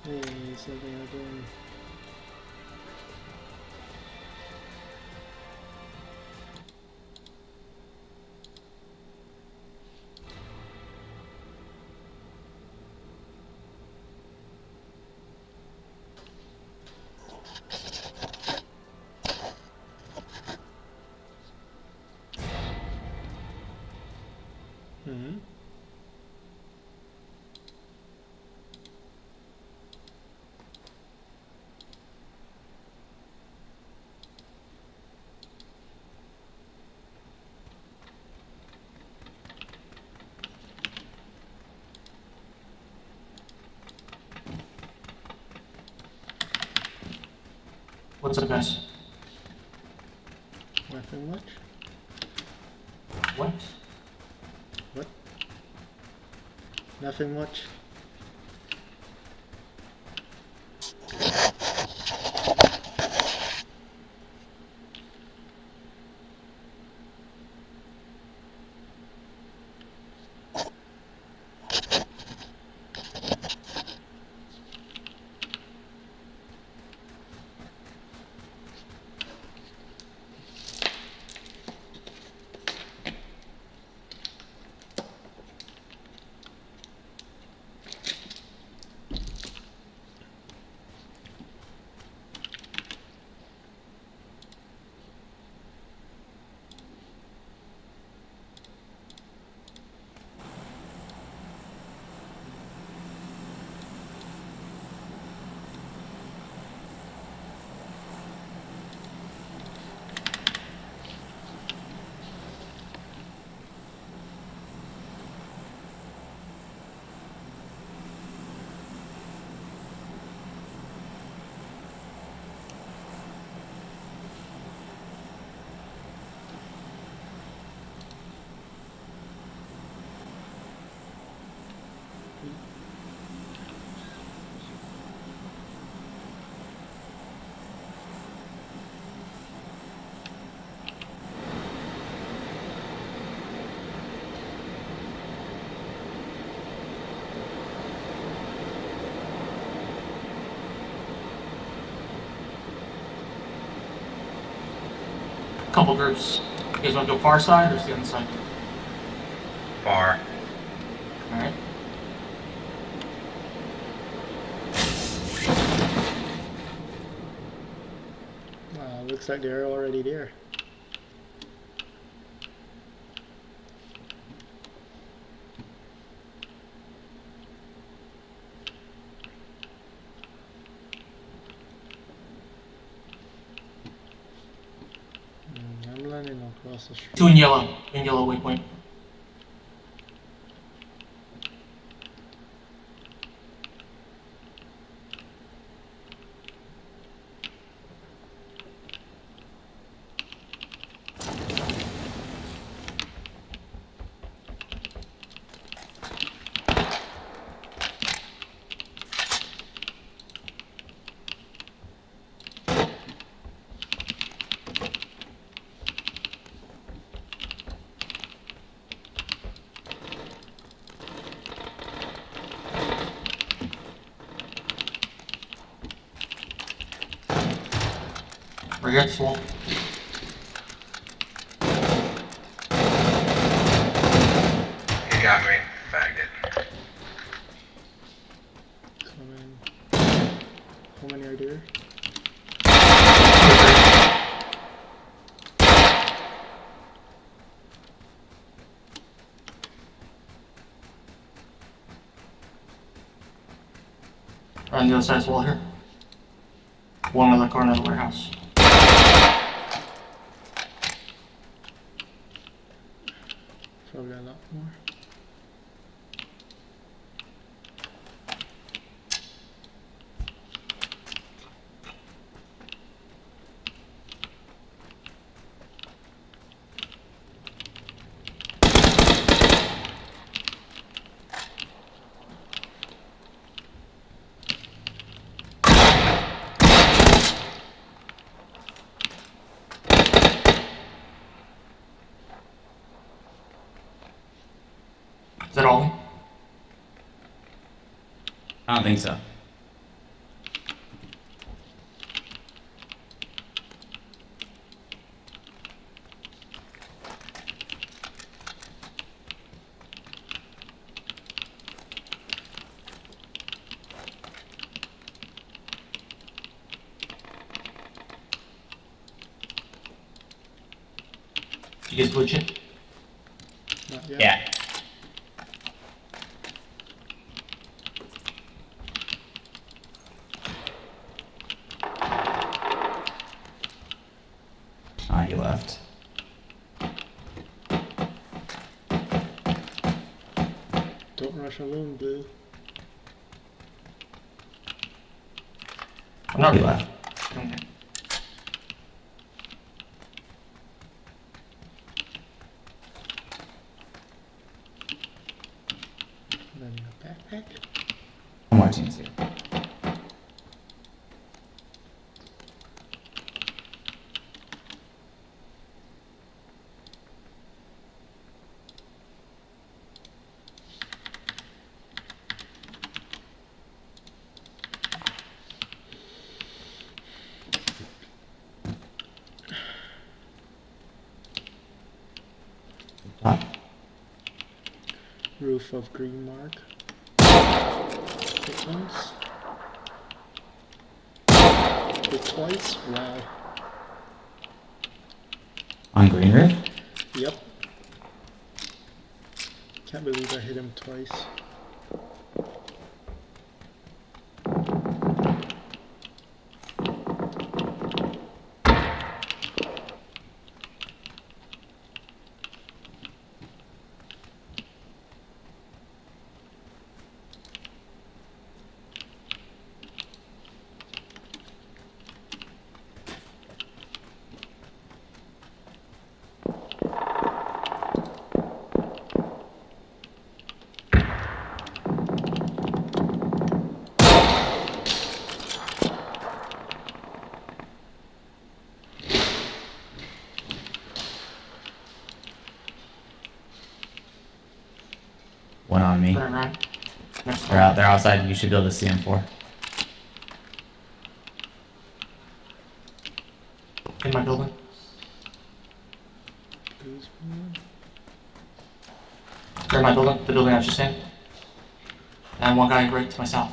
Yeah, something happened. Mm-hmm. What's up, guys? Nothing much. What? What? Nothing much. Couple groups. You guys want to go far side or stay on the side? Far. Alright. Looks like they're already there. I'm landing across the street. 2 in yellow waypoint. We're here at the wall. You got me, faggot. Coming. How many are there? On the other side of the wall here. One in the corner of the warehouse. Probably a lot more. Is that all? I don't think so. Did you guys glitch it? Not yet. Yeah. Ah, he left. Don't rush alone, Blue. I'm not He really. left. Okay. And then your backpack. One more team's here. Top. Roof of green mark. Hit once. Hit twice. Wow. On green roof? Yep. Can't believe I hit him twice. One on me. Turn around. Next They're out. They're outside. You should be able to see them for. In my building. Blue's one. They're in my building. The building I was just in. And one guy right to my south.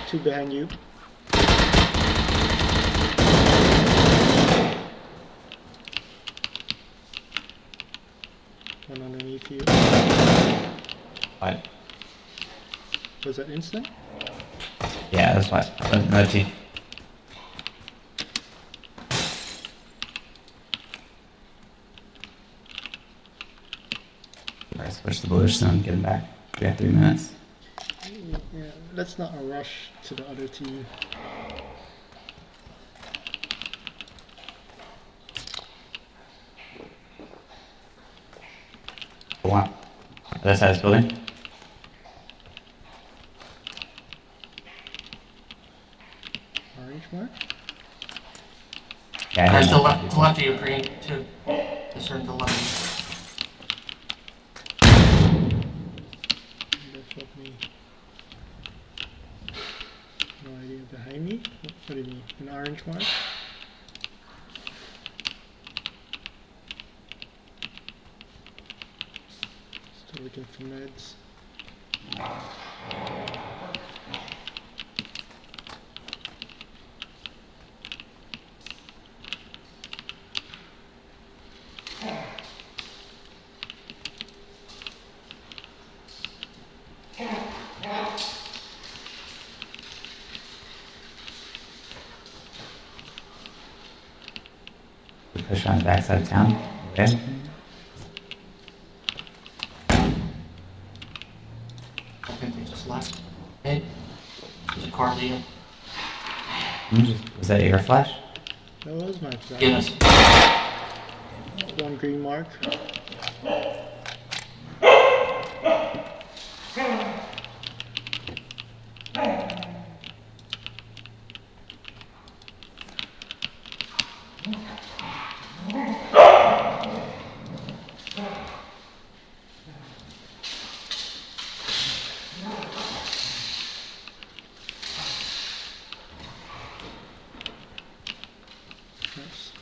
Two behind you. One underneath you. What? Was that instant? Yeah, that's what. Another team. Let's push the bush soon. Get him back. We have 3 minutes. Yeah, let's not rush to the other team. Wow. Other side of this building. Orange mark? Yeah, I Guys heard to the that. left of you, green, too. This turn to the left of That's what me. No idea. Behind me? What do you mean? An orange mark? Still looking for meds. We push on the backside of town. Okay. I think they just left. Hey, there's a car leaving. Was that your flash? That was my flag. Yeah, that's One green mark. Nice.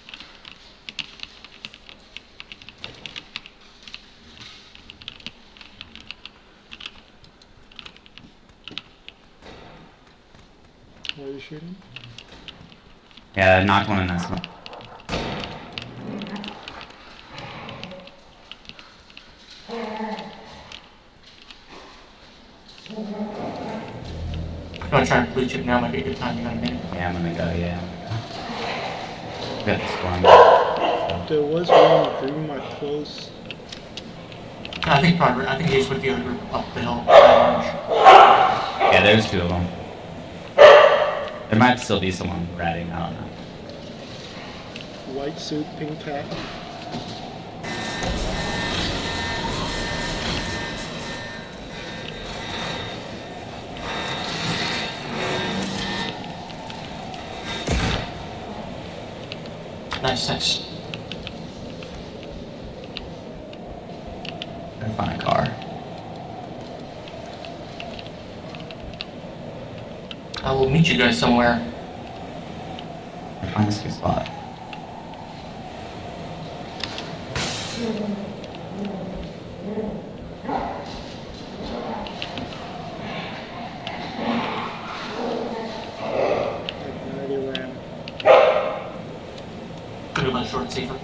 you shooting? Yeah, I knocked one in that smoke. I'm gonna try and blue chip now, might be a good time. You got a minute. Yeah, I'm gonna go, yeah, I'm gonna go. Got the storm. There was one green mark close. I think he's with the other group up the hill. Yeah, there's two of them. There might still be someone ratting, I don't know. White suit, pink cap. Nice, nice. Gotta find a car. I will meet you guys somewhere. Gotta find a good spot. Like, already ran. Could have been short and safer.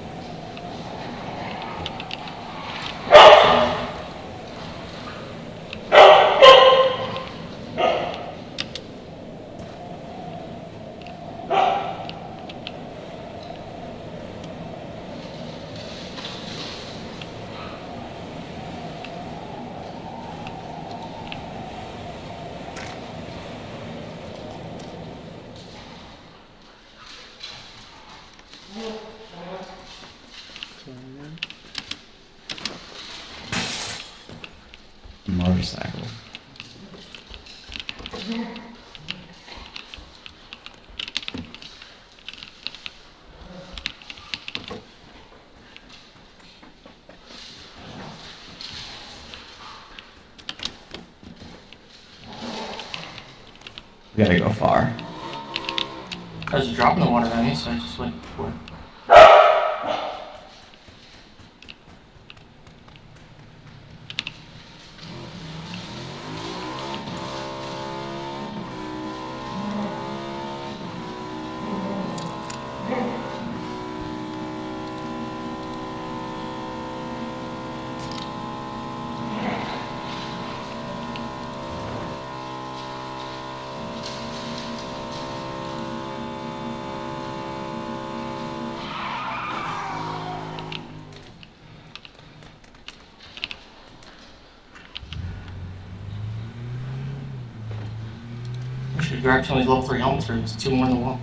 So, man. Motorcycle. We gotta go far. There's a drop in the water on me, so I just went for it. I should grab some of these level 3 helmets for there's 2 more in the wall.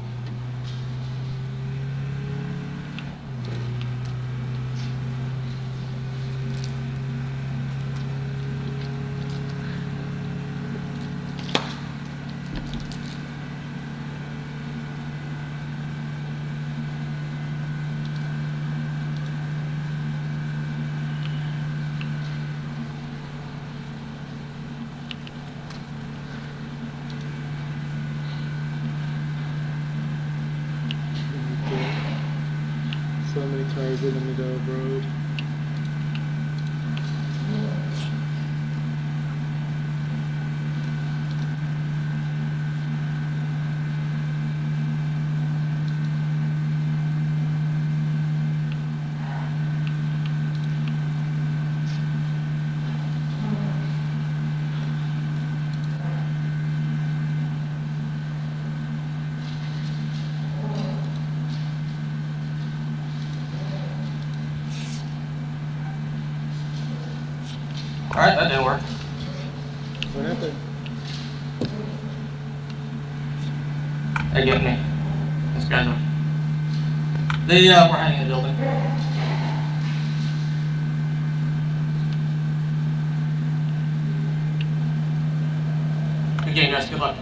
So many cars in the middle of the road. Alright, that didn't work. What happened? They're getting me. This guy's up. They were hiding in the building. Good game, guys. Good luck.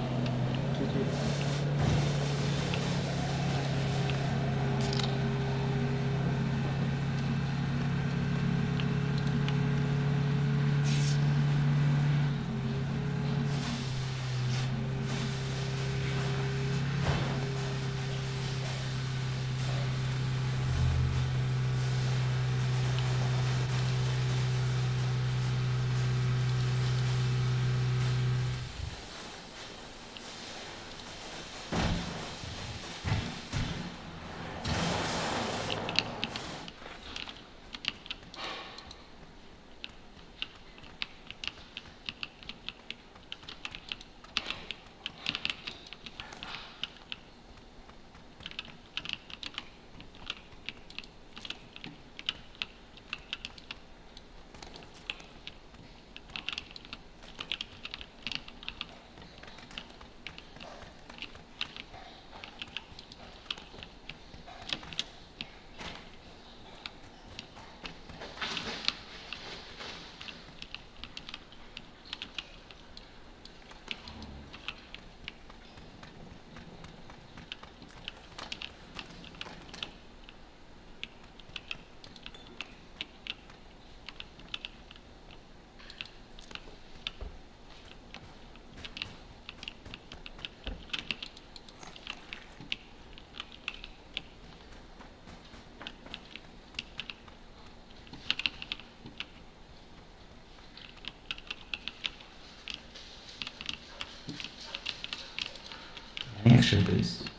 extra boost.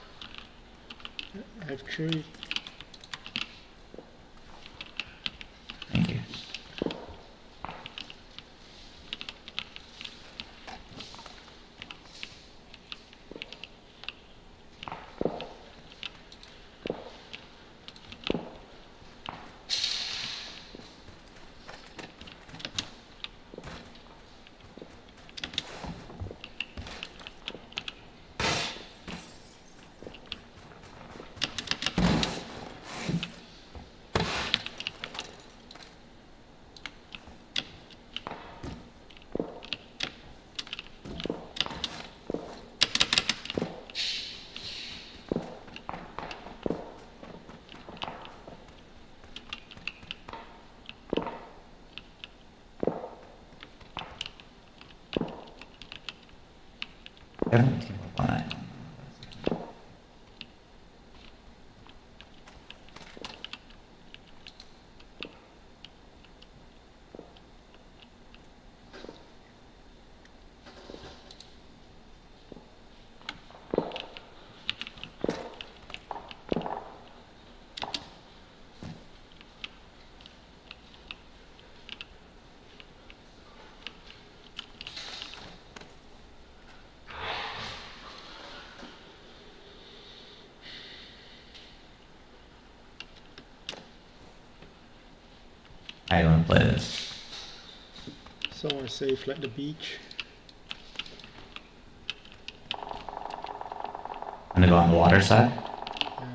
I have 3. Thank you. I haven't seen one eye. I don't want to play this. Somewhere safe like the beach. I'm gonna go on the water side. Yeah.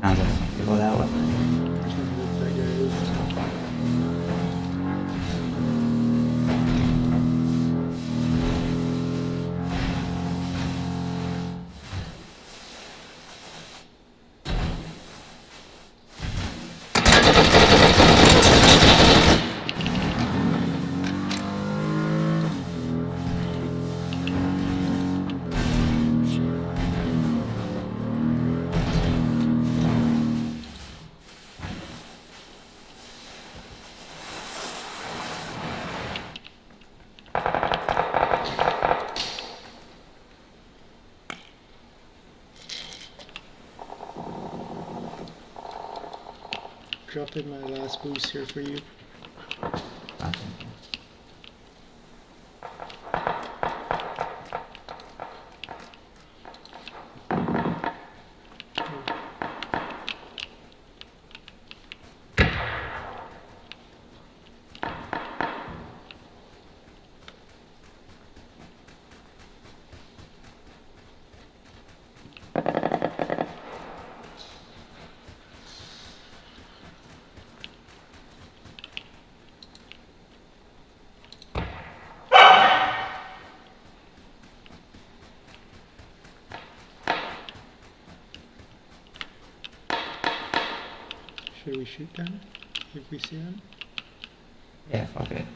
Sounds like some people that way. Trying to look that guy is. Dropped in my last boost here for you. Should we shoot them if we see them? Yeah, fuck it.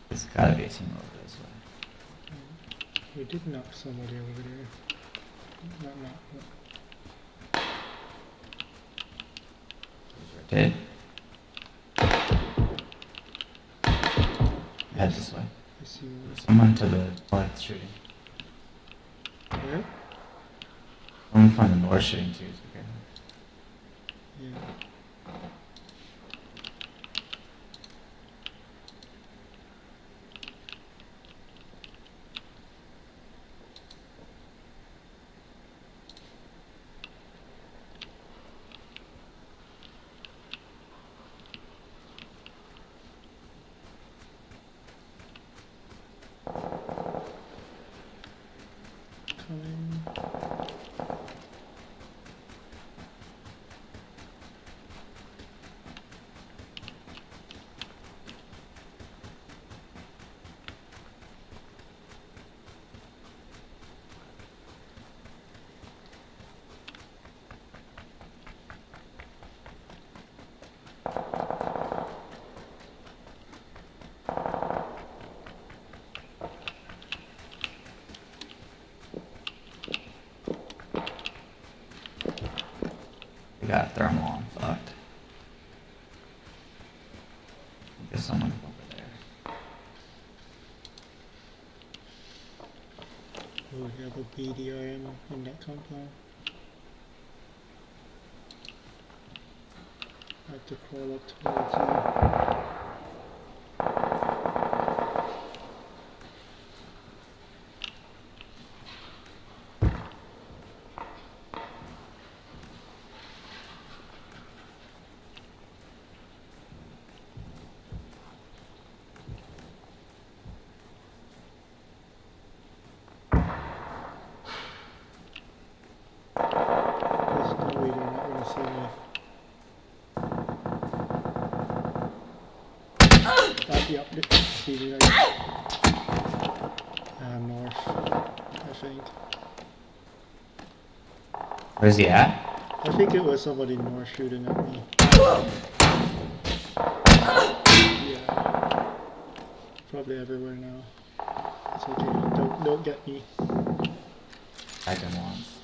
There's gotta be a team over this way. We did knock somebody over there. Not. Dead. Head this way. I see you. Someone to the north shooting. Where? Someone from the north shooting too. Okay. Yeah. got thermal on. Fucked. There's someone over there. Oh, we have a BDRM in that compound. I have to crawl up towards you. There's no way they're not gonna see me. Yep, see right north, I think. Where's he at? I think it was somebody north shooting at me. Yeah. Probably everywhere now. It's okay. Don't get me. I can once.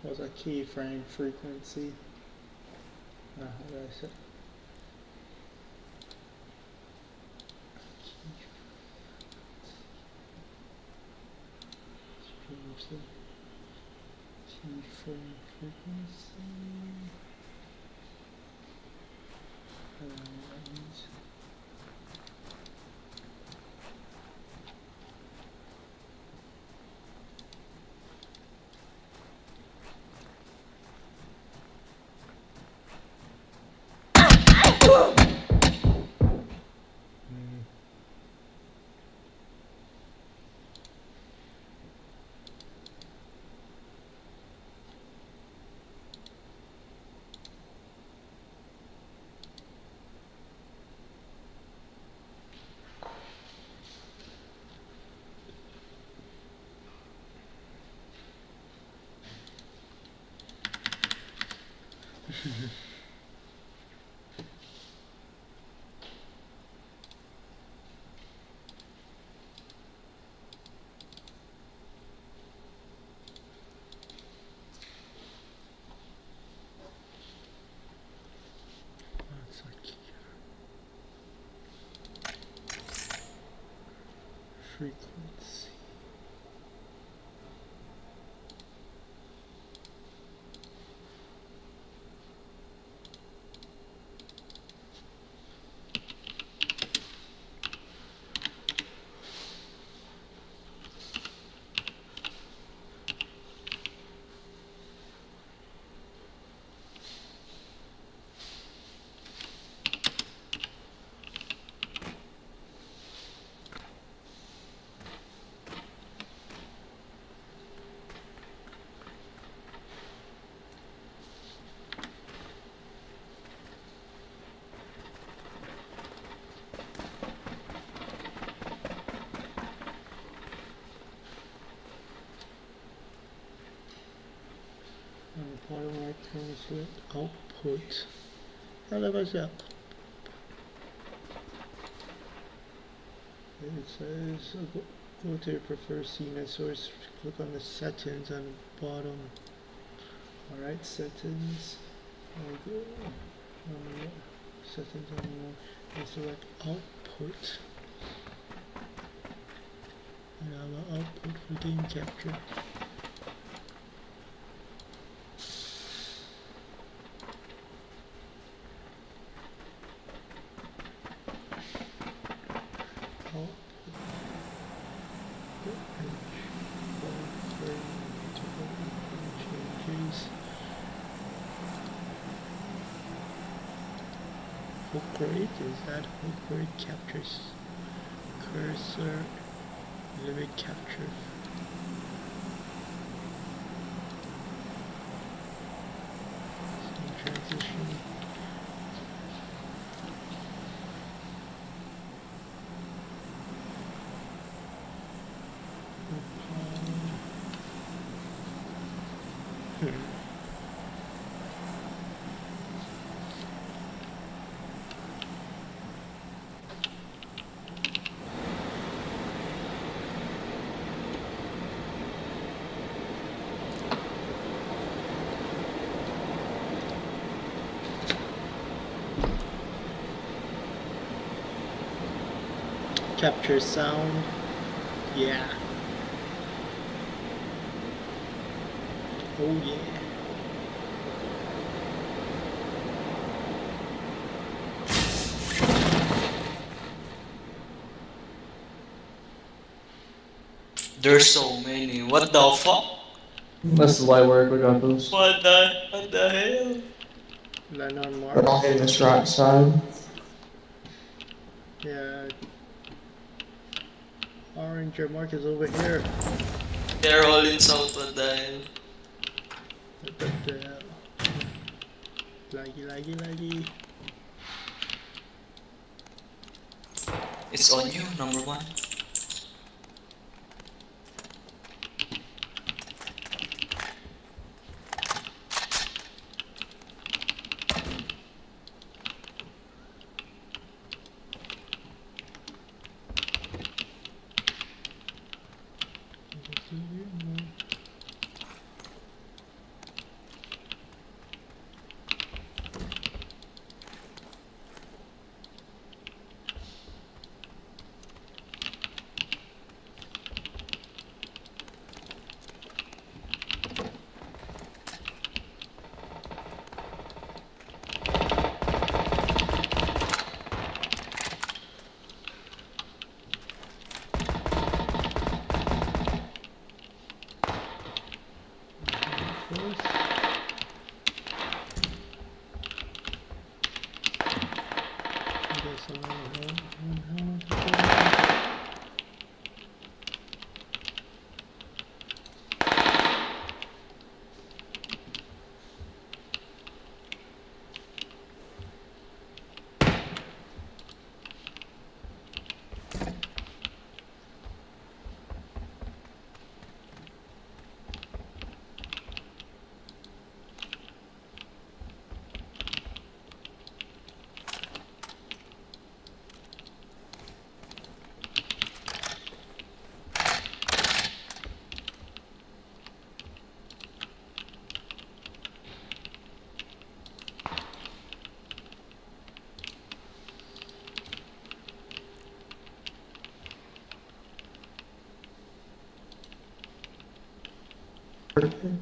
Was a keyframe frequency. How did I say? Keyframe frequency. I don't know what that means. That's a key. Frequency. And the bottom right corner select output. How do I that? It says go to your preferred CNET source, click on the settings on the bottom. Alright, settings. There we go. Settings on the and select output. And allow output for game capture. Hook rate, is that hook rate captures cursor limit capture. transition. Hmm. Capture sound. Yeah. Oh yeah. There's so many. What the fuck? This is light work, we got those. What the hell? Land on We're all Mars. hitting this right side. Yeah. Orange, your mark is over here. They're all in south. What the hell? What the hell? Laggy. It's on you, number one.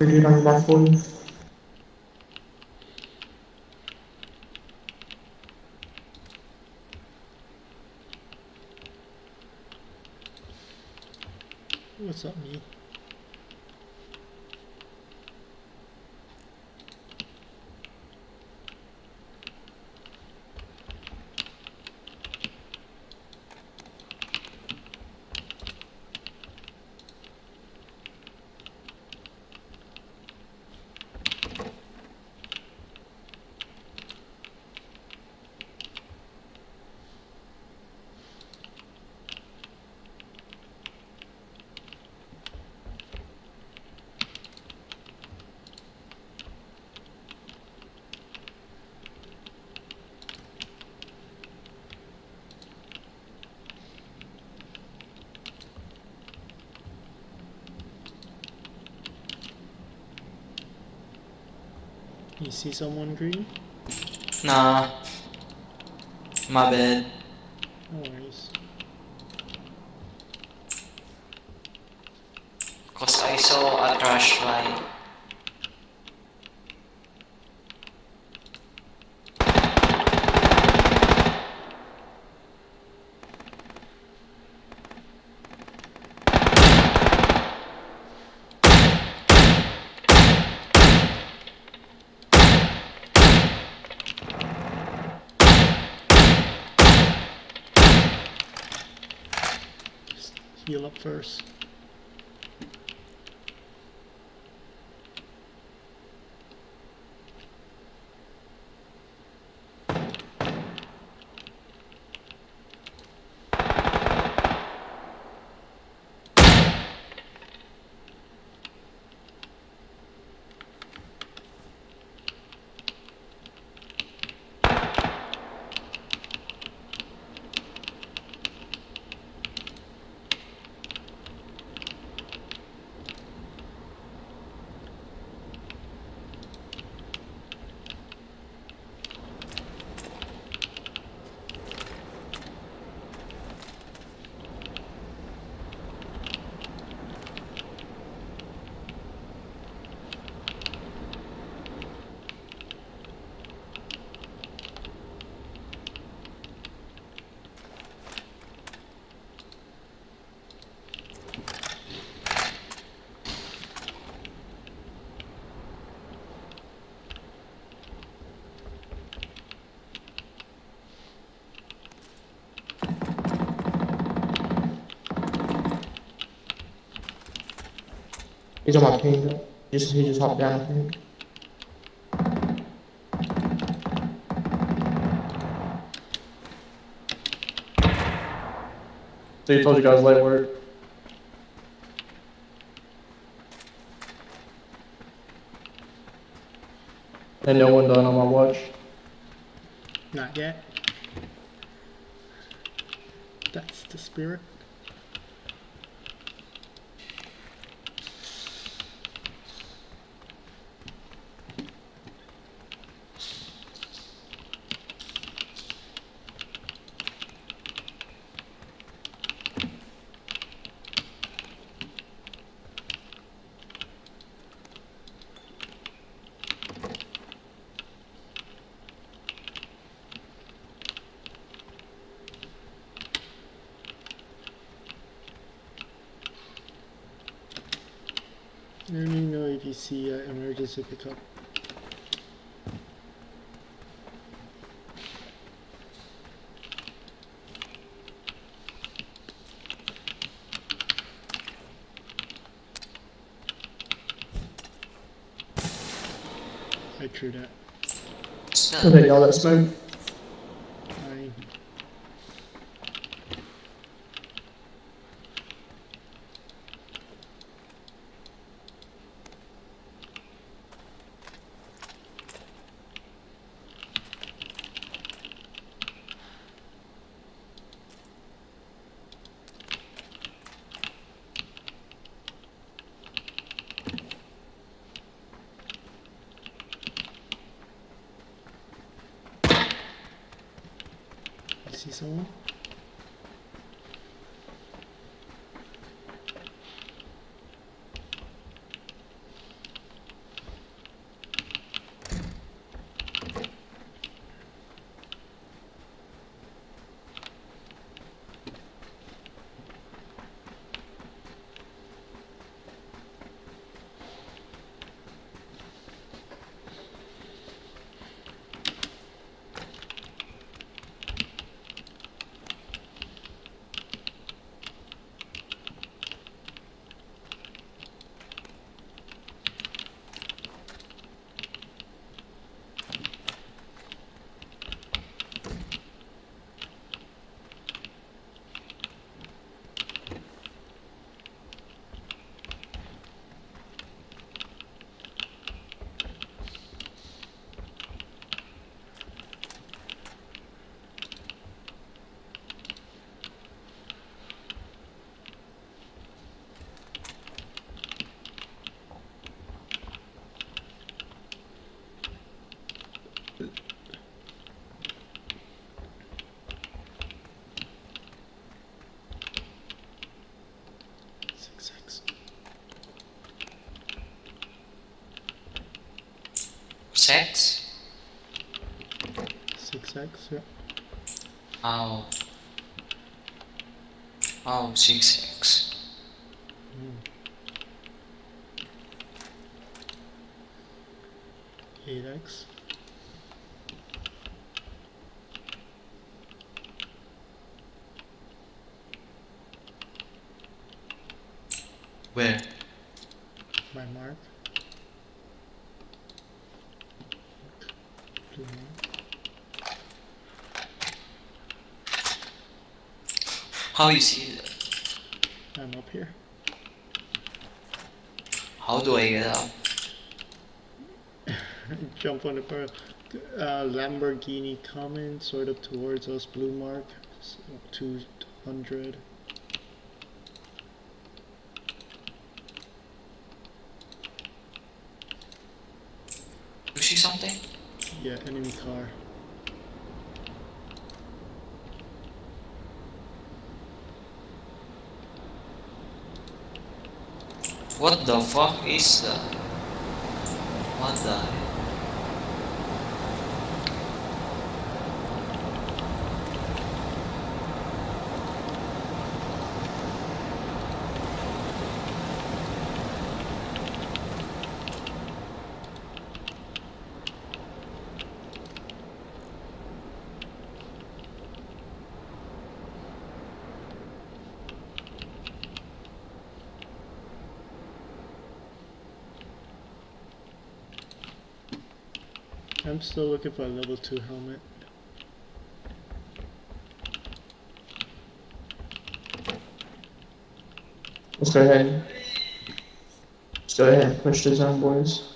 Ready on my phone. What's up, me? You see someone green? Nah. My bad. No worries. Cause I saw a trash light. Just heal up first. He's on my ping. He just hopped down, I think. So you told you guys light work. And no one done on my watch. Not yet. That's the spirit. Let me know if you see emergency pickup. I threw that. What's I that? think all that smoke. I you see someone? Six. Sex? 6x, yeah. Oh. Oh, 6x. 8x. Where? My mark. Blue mark. How you see that? I'm up here. How do I get up? Jump on the car. Lamborghini coming sort of towards us. Blue mark. 200. You see something? Yeah, enemy car. What the fuck is that? What the hell? I'm still looking for a level 2 helmet. Let's go ahead. Let's go ahead and push the zone, boys.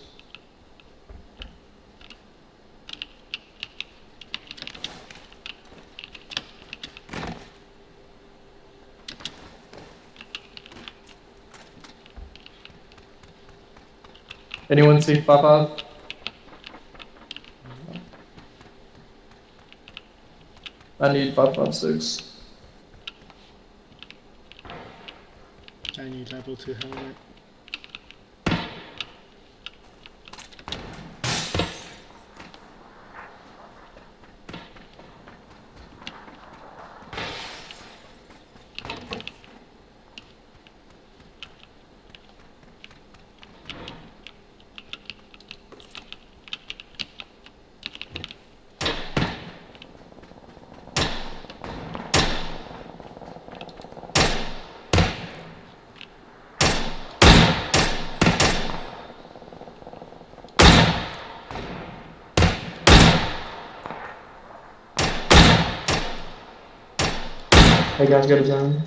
Anyone see 5-5? I need 5.56. I need level 2 helmet. Hey guys, get a zone.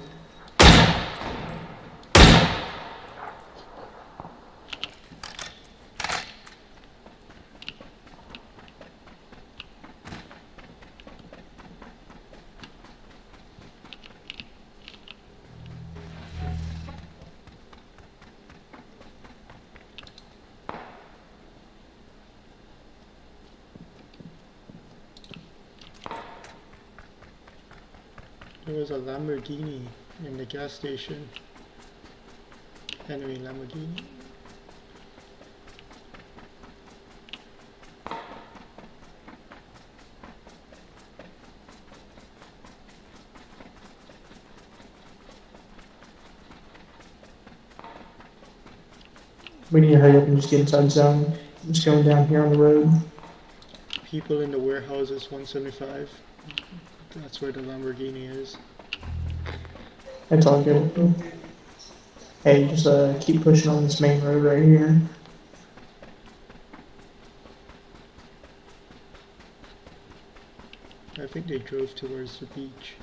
There was a Lamborghini in the gas station. Enemy Lamborghini. We need to hurry up and just get inside zone. I'm just going down here on the road. People in the warehouses 175. That's where the Lamborghini is. It's all good. Hey, just keep pushing on this main road right here. I think they drove towards the beach.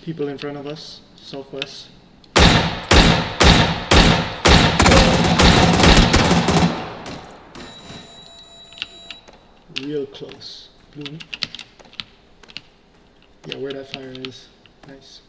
People in front of us, southwest. real close. Blue. Yeah, where that fire is. Nice.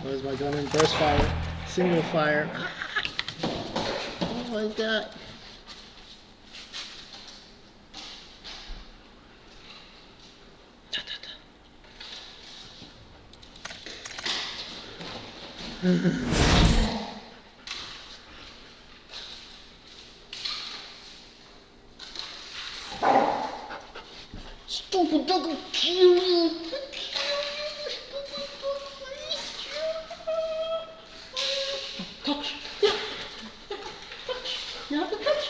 Where's my gun in burst fire? Single fire. Oh my god. Stupid dog will kill you. Touch. You have to touch.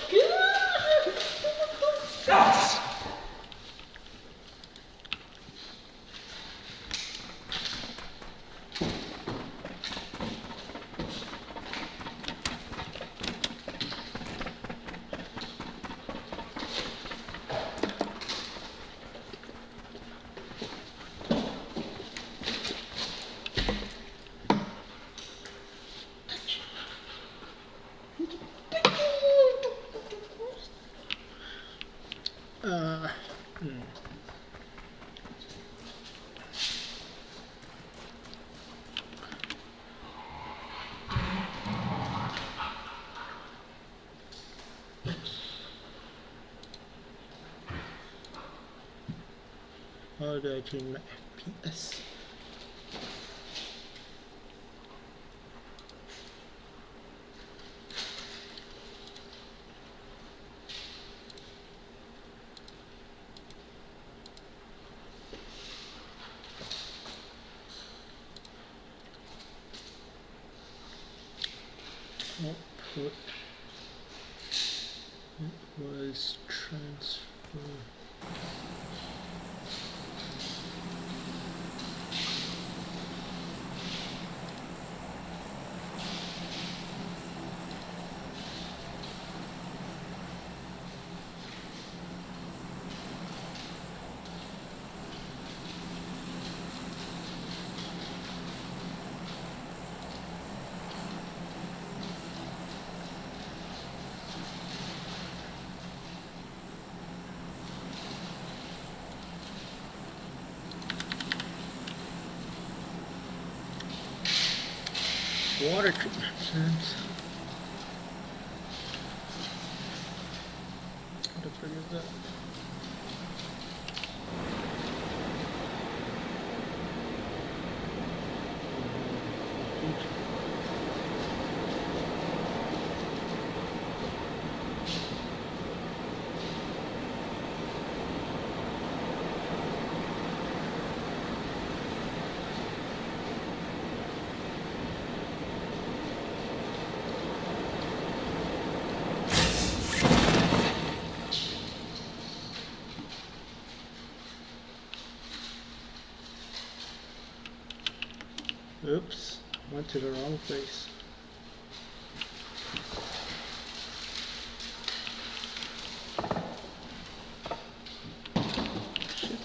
How do I change my FPS? Output. It was transfer. Water treatment plants. What the frick is that? Oops, went to the wrong place. Shit.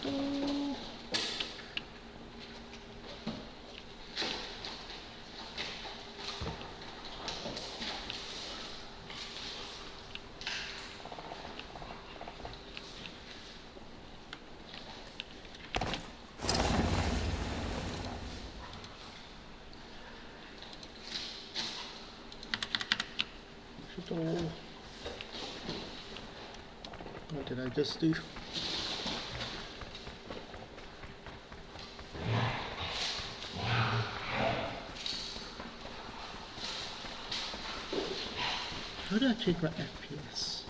What did I just do? How do I check my FPS?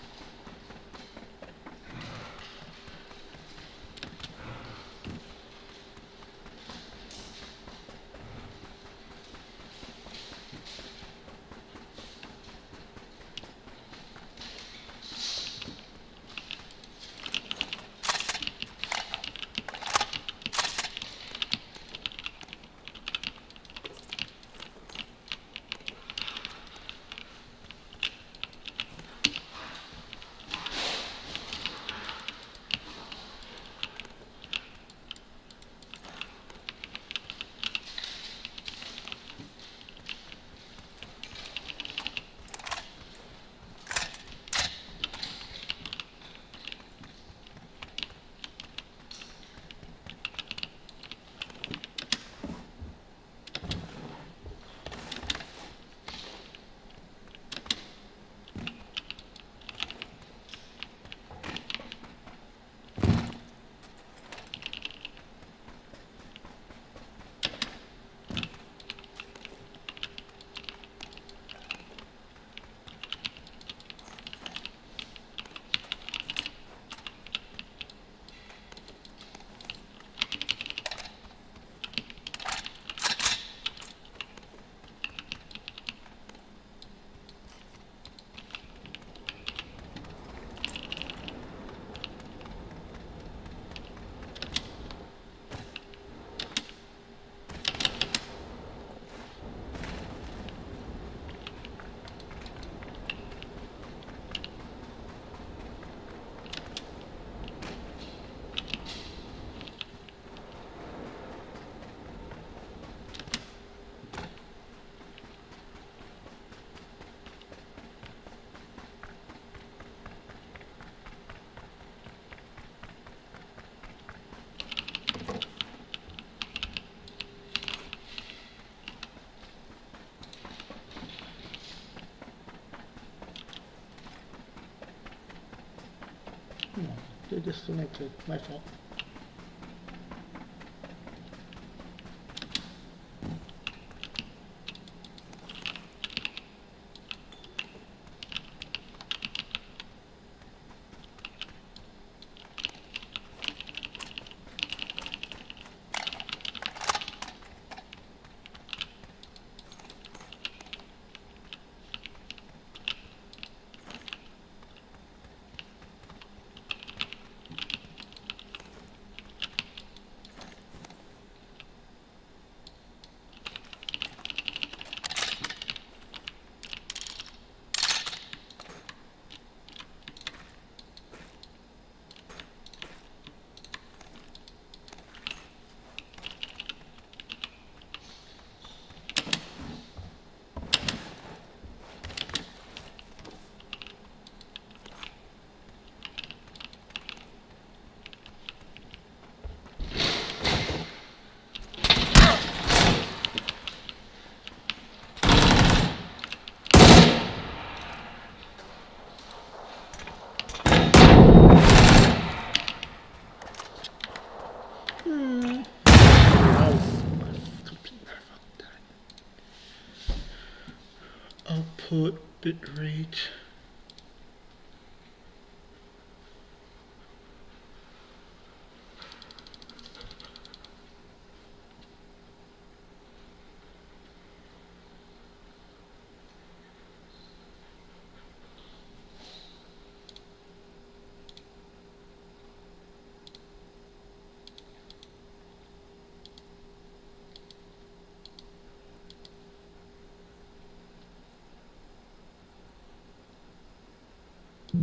They disconnected. My fault. Output bitrate. $60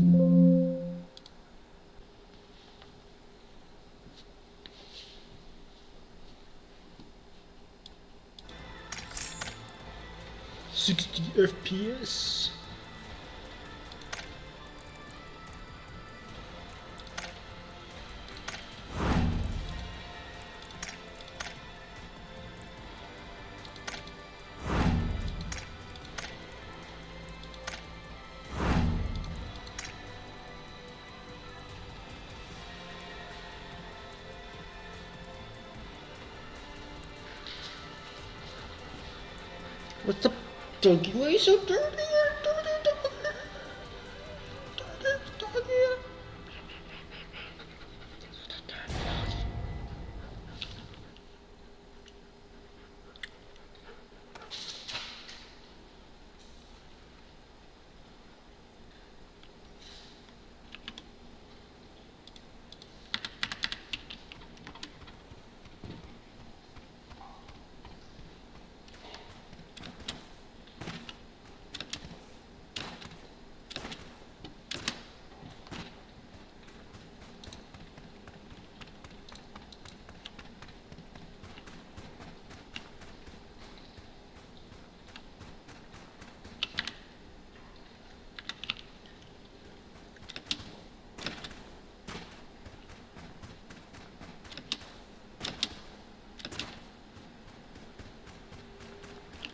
FPS. What's up, doggy? Why are you so dirty?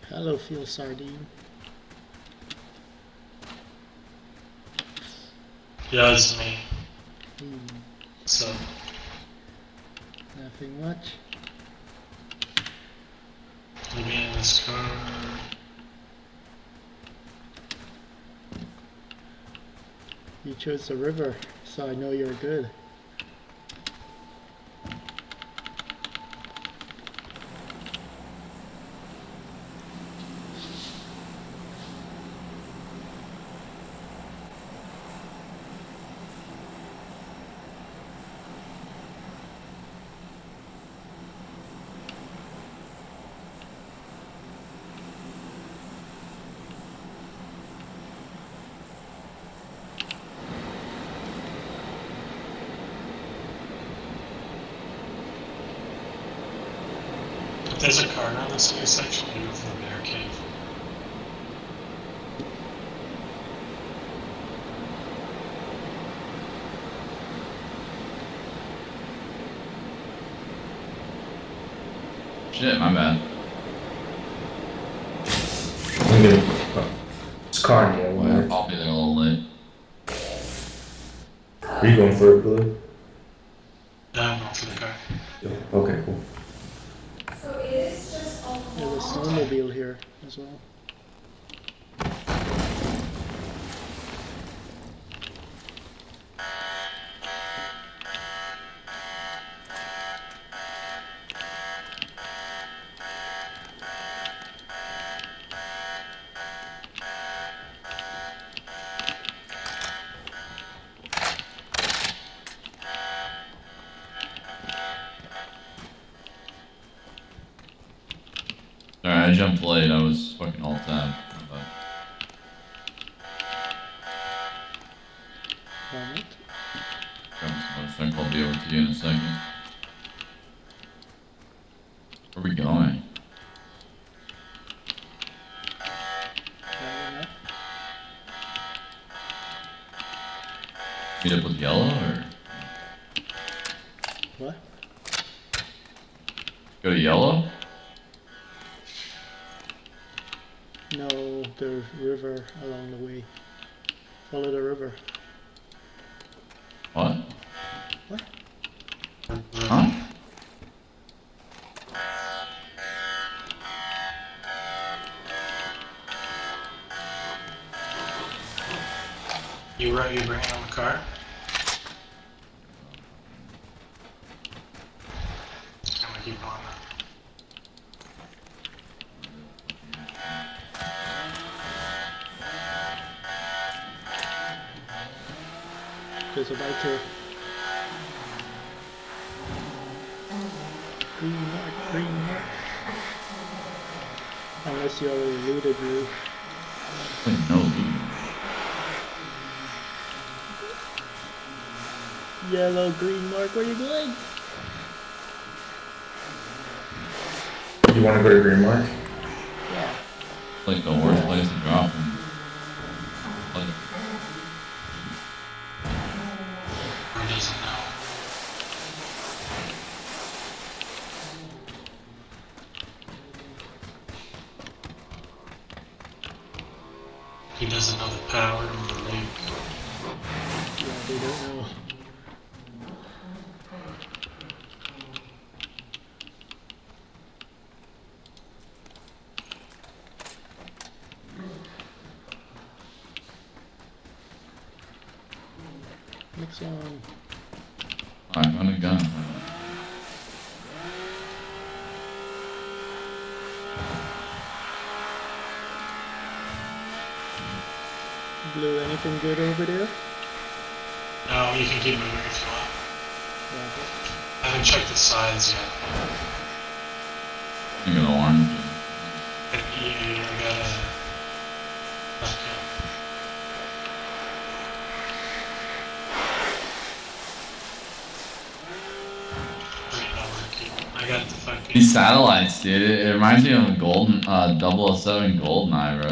Hello, Phil Sardine. Yeah, it's me. Hmm, So, nothing much. you be in this car. You chose the river, so I know you're good. If there's a car around this intersection, you go for the bear cave. Shit, my bad. It's cardio, Well, right? I'll be there a little late. Are you going for it, Blue? Yeah, I'm going for the car. Okay, cool. There's a snowmobile here as well. Alright, I jumped late. I was fucking all tabbed. Alright. I'll be over to you in a second. Where are we going? Fair enough. Meet up with Yellow or What? go to Yellow? No, the river along the way. Follow the river. What? What? Huh? You bringing on the car? I'm gonna keep going now. There's a bike here. Green mark, green mark. Unless you already looted, you. Wait, no, dude. Yellow, green mark, where you going? You want to go to Green Mark? Yeah. Like the worst place to drop them. Like, Or doesn't know. He doesn't know the power of the lake. Yeah, they don't know. Next one. I found a gun. Blue, anything good over there? No, you can keep moving if you want. I haven't checked the sides yet. I got orange. But you gotta... Okay. Wait, no, I got the fucking... These satellites, dude, it reminds me of a golden, 007 Goldeneye, bro.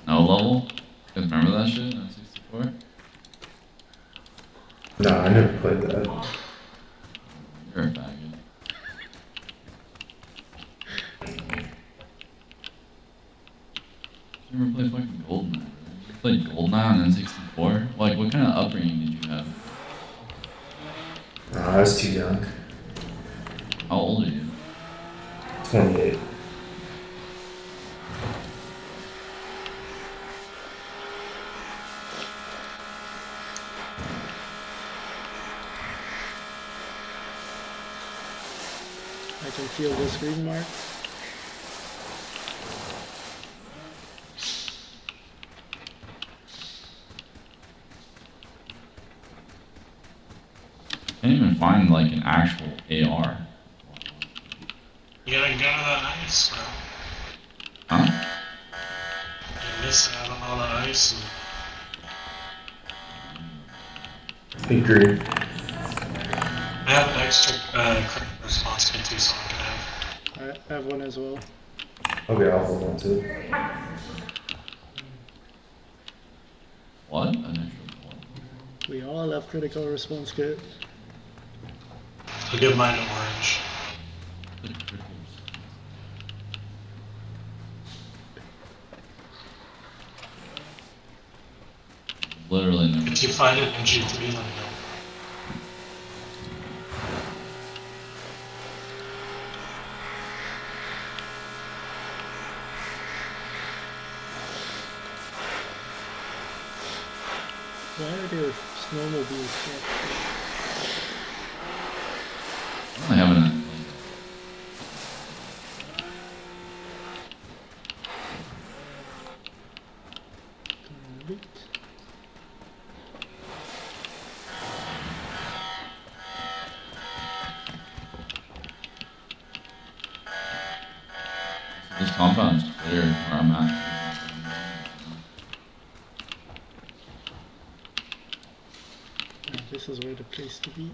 Snow level? You guys remember that shit on 64? No, I never played that. You're a faggot. You never played fucking Goldeneye, bro? You played Goldeneye on N64? Like, what kind of upbringing did you have? No, I was too young. How old are you? 28. I can feel this green mark. I can't even find, like, an actual AR. You gotta go to that ice, bro. Huh? You're missing out on all the ice. Hey, Green. I have an extra credit response kit too, so I can have. I have one as well. Okay, I'll hold on to it. What? An extra what? We all have critical response kit. I'll give mine to orange. Literally no. If you find it in G3, let me know. Why are there snowmobiles here? I haven't. Right. This compound's clear where I'm at. This is where the place to be.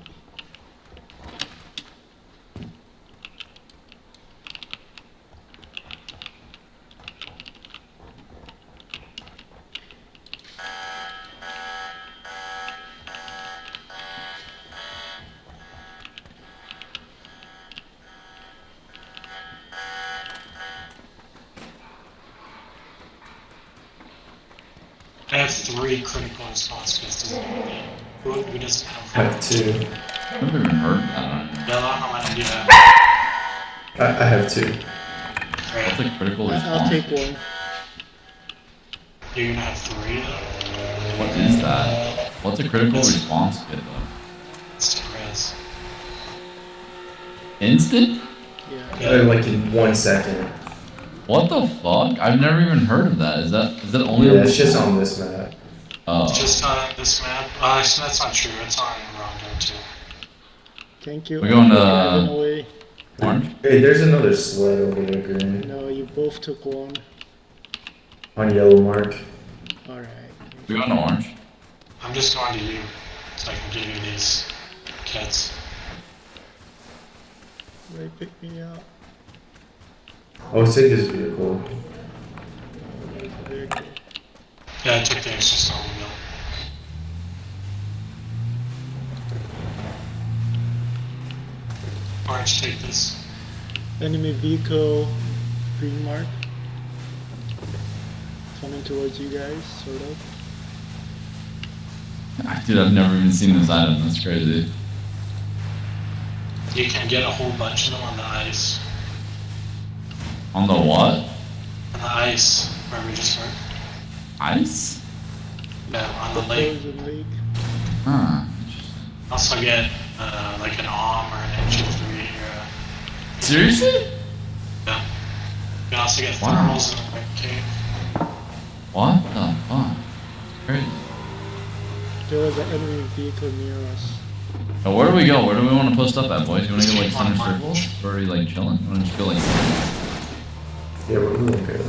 I have 3 critical response kits. Who doesn't I have have 2. I've never even heard of that. Yellow, how many do you have? I have 2. What's Great. a critical response? I'll take one. You're gonna have 3 though? What is that? What's a critical response kit though? It's res. Instant? Yeah. Like in 1 second. What the fuck? I've never even heard of that. Is that only Yeah, on it's just on this map. Oh. It's just on this map. Actually, that's not true. It's on Rondo too. Thank you. We're going to- Driving away. Orange? Hey, there's another sled over there, Green. No, you both took one. On yellow mark. Alright. We going to orange? I'm just going to you, so I can give you these kits. Ray, pick me up. Oh, take his vehicle. There's a vehicle. Yeah, I took the extra stolen wheel. Orange, take this. Enemy vehicle, green mark. Coming towards you guys, sort of. Dude, I've never even seen this item. That's crazy. You can get a whole bunch of them on the ice. On the what? On the ice, where we just were. Ice? Yeah, on the lake. Frozen lake. Huh. Also get like an AUM or an MG3 here. Seriously? Yeah. You can also get Wow. thermals in the quick cave. What the fuck? Crazy. There was an enemy vehicle near us. Now, where do we go? Where do we want to post up at, boys? You want to go like center circles? Or are we like chilling? You want to just go like. Yeah, we're moving here.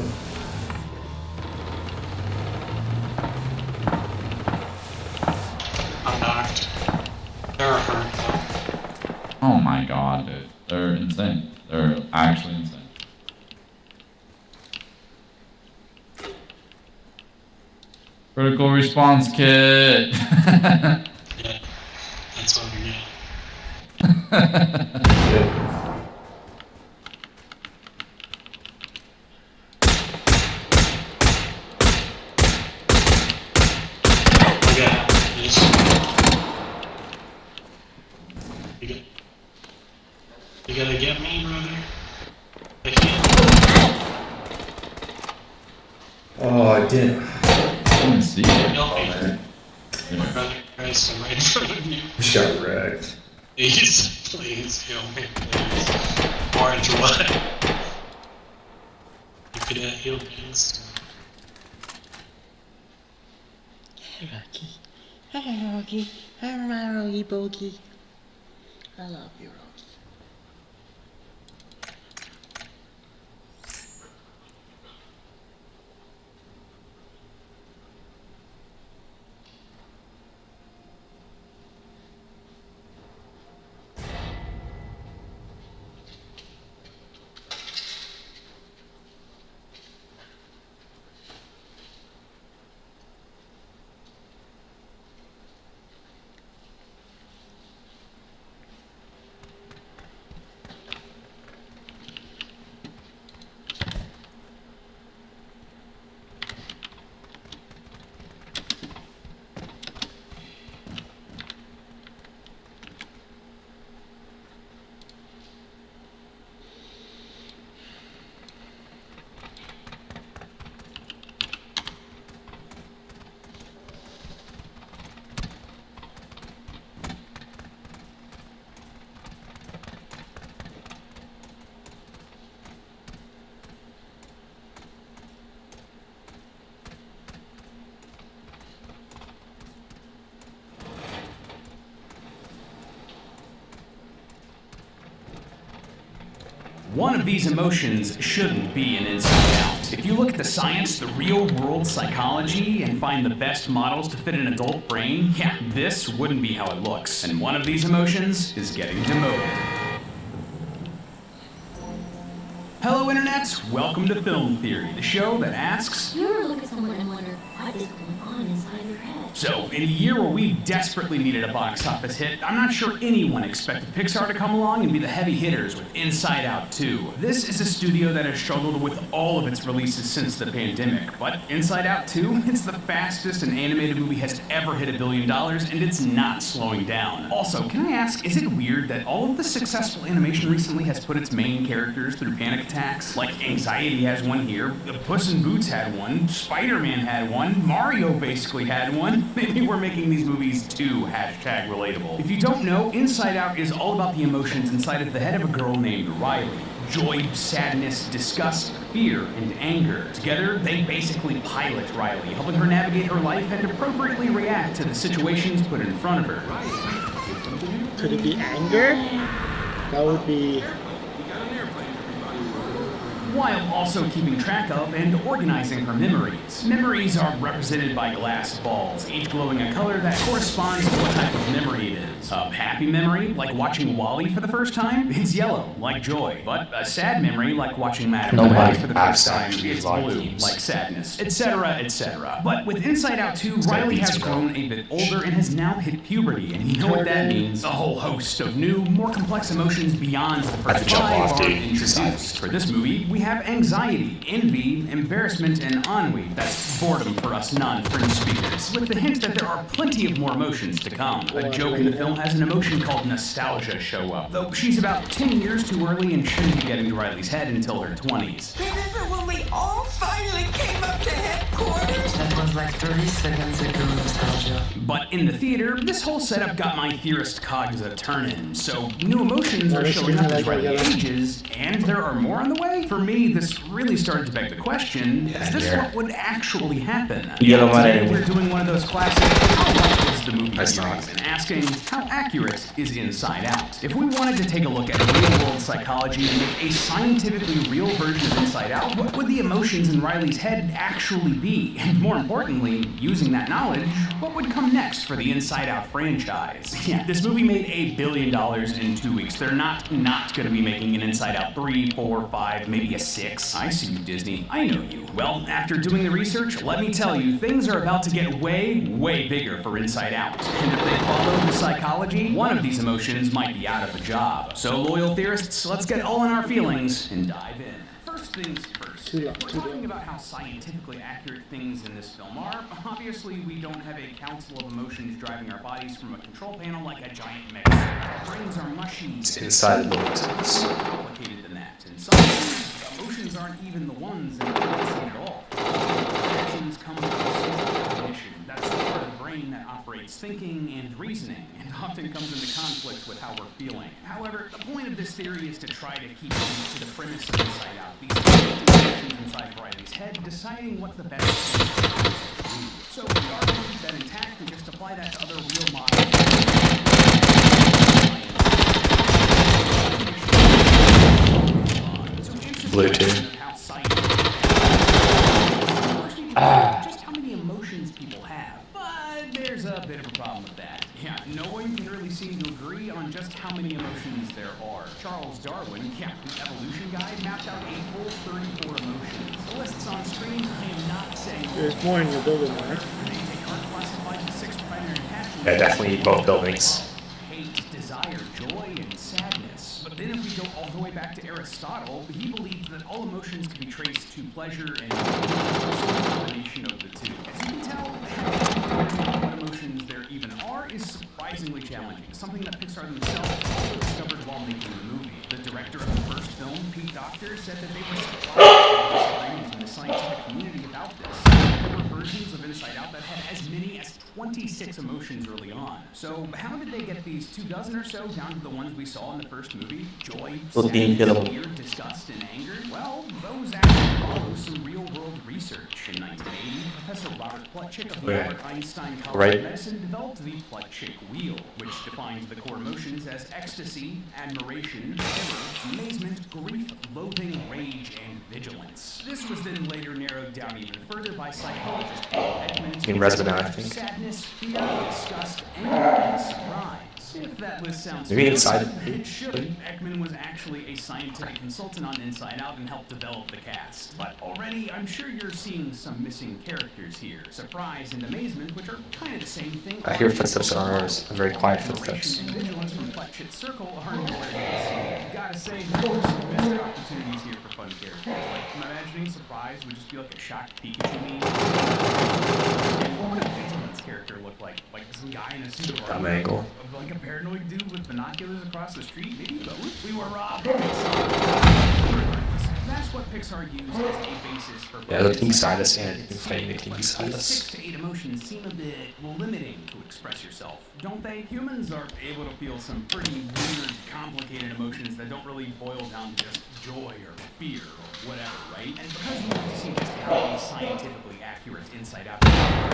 I'm knocked. They're hurt though. Oh my god, dude. They're insane. They're actually insane. Critical response kit. Yeah. That's what we get. Yeah. Okay. You gotta get me, brother. I can't. Oh, I didn't. I didn't see it. Help me. Man, My brother Christ, I'm right in front of you. just got wrecked. Please, please, heal me, please. Orange, what? You could have healed me instantly. Hey, Rocky. Hey, Rocky. Hey, my Rocky Bogey. I love you, Rocky. One of these emotions shouldn't be an inside out. If you look at the science, the real world psychology, and find the best models to fit an adult brain, yeah, this wouldn't be how it looks. And one of these emotions is getting demoted. Hello, internets! Welcome to Film Theory, the show that asks, You ever look at someone and wonder what is going on inside their head? so, in a year where we desperately needed a box office hit, I'm not sure anyone expected Pixar to come along and be the heavy hitters with Inside Out 2. This is a studio that has struggled with all of its releases since the pandemic, but Inside Out 2, it's the fastest an animated movie has ever hit $1 billion, and it's not slowing down. Also, can I ask, is it weird that all of the successful animation recently has put its main characters through panic attacks? Like, Anxiety has one here, Puss in Boots had one, Spider-Man had one, Mario basically had one. Maybe we're making these movies too #relatable. If you don't know, Inside Out is all about the emotions inside of the head of a girl named Riley. Joy, sadness, disgust, fear, and anger. Together, they basically pilot Riley, helping her navigate her life and appropriately react to the situations put in front of her. Could it be anger? That would be while also keeping track of and organizing her memories. Memories are represented by glass balls, each glowing a color that corresponds to what type of memory it is. A happy memory, like watching WALL-E for the first time, it's yellow, like joy. But a sad memory, like watching Madame Nobody for the first time, actually it's likes blue, games. like sadness, etc., etc. But with Inside Out 2, Riley has grown a bit older and has now hit puberty, and you know what that means. A whole host of new, more complex emotions beyond the first five are introduced. For this movie, we have anxiety, envy, embarrassment, and ennui. That's boredom for us non-French speakers, with the hint that there are plenty of more emotions to come. A joke in the film has an emotion called nostalgia show up, though she's about 10 years too early and shouldn't be getting to Riley's head until her 20s. Remember when we all finally came up to headquarters? That was like 30 seconds ago, nostalgia. But in the theater, this whole setup got my theorist cogs a turnin', so new emotions are showing up as Riley ages, and there are more on the way? For me, this really started to beg the question, is this what would actually happen? Today, we're doing one of those classic, how light is the movie series, and asking, how accurate is Inside Out? If we wanted to take a look at real-world psychology and make a scientifically real version of Inside Out, what would the emotions in Riley's head actually be? And more importantly, using that knowledge, what would come next for the Inside Out franchise? Yeah, this movie made $1 billion in 2 weeks. They're not going to be making an Inside Out 3, 4, 5, maybe a 6. I see you, Disney. I know you. Well, after doing the research, let me tell you, things are about to get way, way bigger for Inside Out. And if they follow the psychology, one of these emotions might be out of a job. So, loyal theorists, let's get all in our feelings and dive in. First things first, we're talking about how scientifically accurate things in this film are. Obviously, we don't have a council of emotions driving our bodies from a control panel like a giant mix. Our brains are mushy. It's inside the building. It's more complicated than that. And sometimes, emotions aren't even the ones that we don't see at all. Actions come from social cognition. That's the part of the brain that operates thinking and reasoning, and often comes into conflict with how we're feeling. However, the point of this theory is to try to keep things to the premise of Inside Out. These emotions inside Riley's head, deciding what the best thing is to do. So we are going to keep that intact and just apply that to other real models. Bluetooth. Just how many emotions people have. But there's a bit of a problem with that. Yeah, no one can really seem to agree on just how many emotions there are. Charles Darwin, the evolution guy, mapped out a full 34 emotions. The list's on screen. I am not saying There's more in your building, right? they are classified into 6 primary passions. Yeah, definitely both buildings. Hate, desire, joy, and sadness. But then if we go all the way back to Aristotle, he believed that all emotions can be traced to pleasure and a combination of the two. As you can tell, what emotions there even are is surprisingly challenging. Something that Pixar themselves also discovered while making the movie. The director of the first film, Pete Docter, said that they were surprised in the scientific community about this. There were versions of Inside Out that had as many as 26 emotions early on. So how did they get these 24 or so down to the ones we saw in the first movie? Joy, sadness, fear, disgust, and anger? Well, those actually follow some real-world research. In 1980, Professor Robert Plutchik of the Albert Einstein College of Medicine developed the Plutchik wheel, which defines the core emotions as ecstasy, admiration, terror, amazement, grief, loathing, rage, and vigilance. This was then later narrowed down even further by psychologist Paul Ekman In Resonant, I think. sadness, fear, disgust, anger, and surprise. If that list sounds Maybe Inside. it should. Ekman was actually a scientific consultant on Inside Out and helped develop the cast. But already, I'm sure you're seeing some missing characters here. Surprise and amazement, which are kind of the same thing. I hear footsteps on ours. Very quiet footsteps. And vigilance from Plutchik's circle are nowhere to be seen. Gotta say, there's some missed opportunities here for fun characters. Like, I'm imagining Surprise would just be like a shocked Pikachu meme. What would a vigilance character look like? Like some guy in a suit of Dumb armor? angle. Like a paranoid dude with binoculars across the street? Maybe both? We were robbed. That's what Pixar used as a basis for... Yeah, the thing beside us and you can play the thing beside us. 6 to 8 emotions seem a bit limiting to express yourself, don't they? Humans are able to feel some pretty weird, complicated emotions that don't really boil down to just joy or fear or whatever, right? And because we want to see just how a scientifically accurate Inside Out, we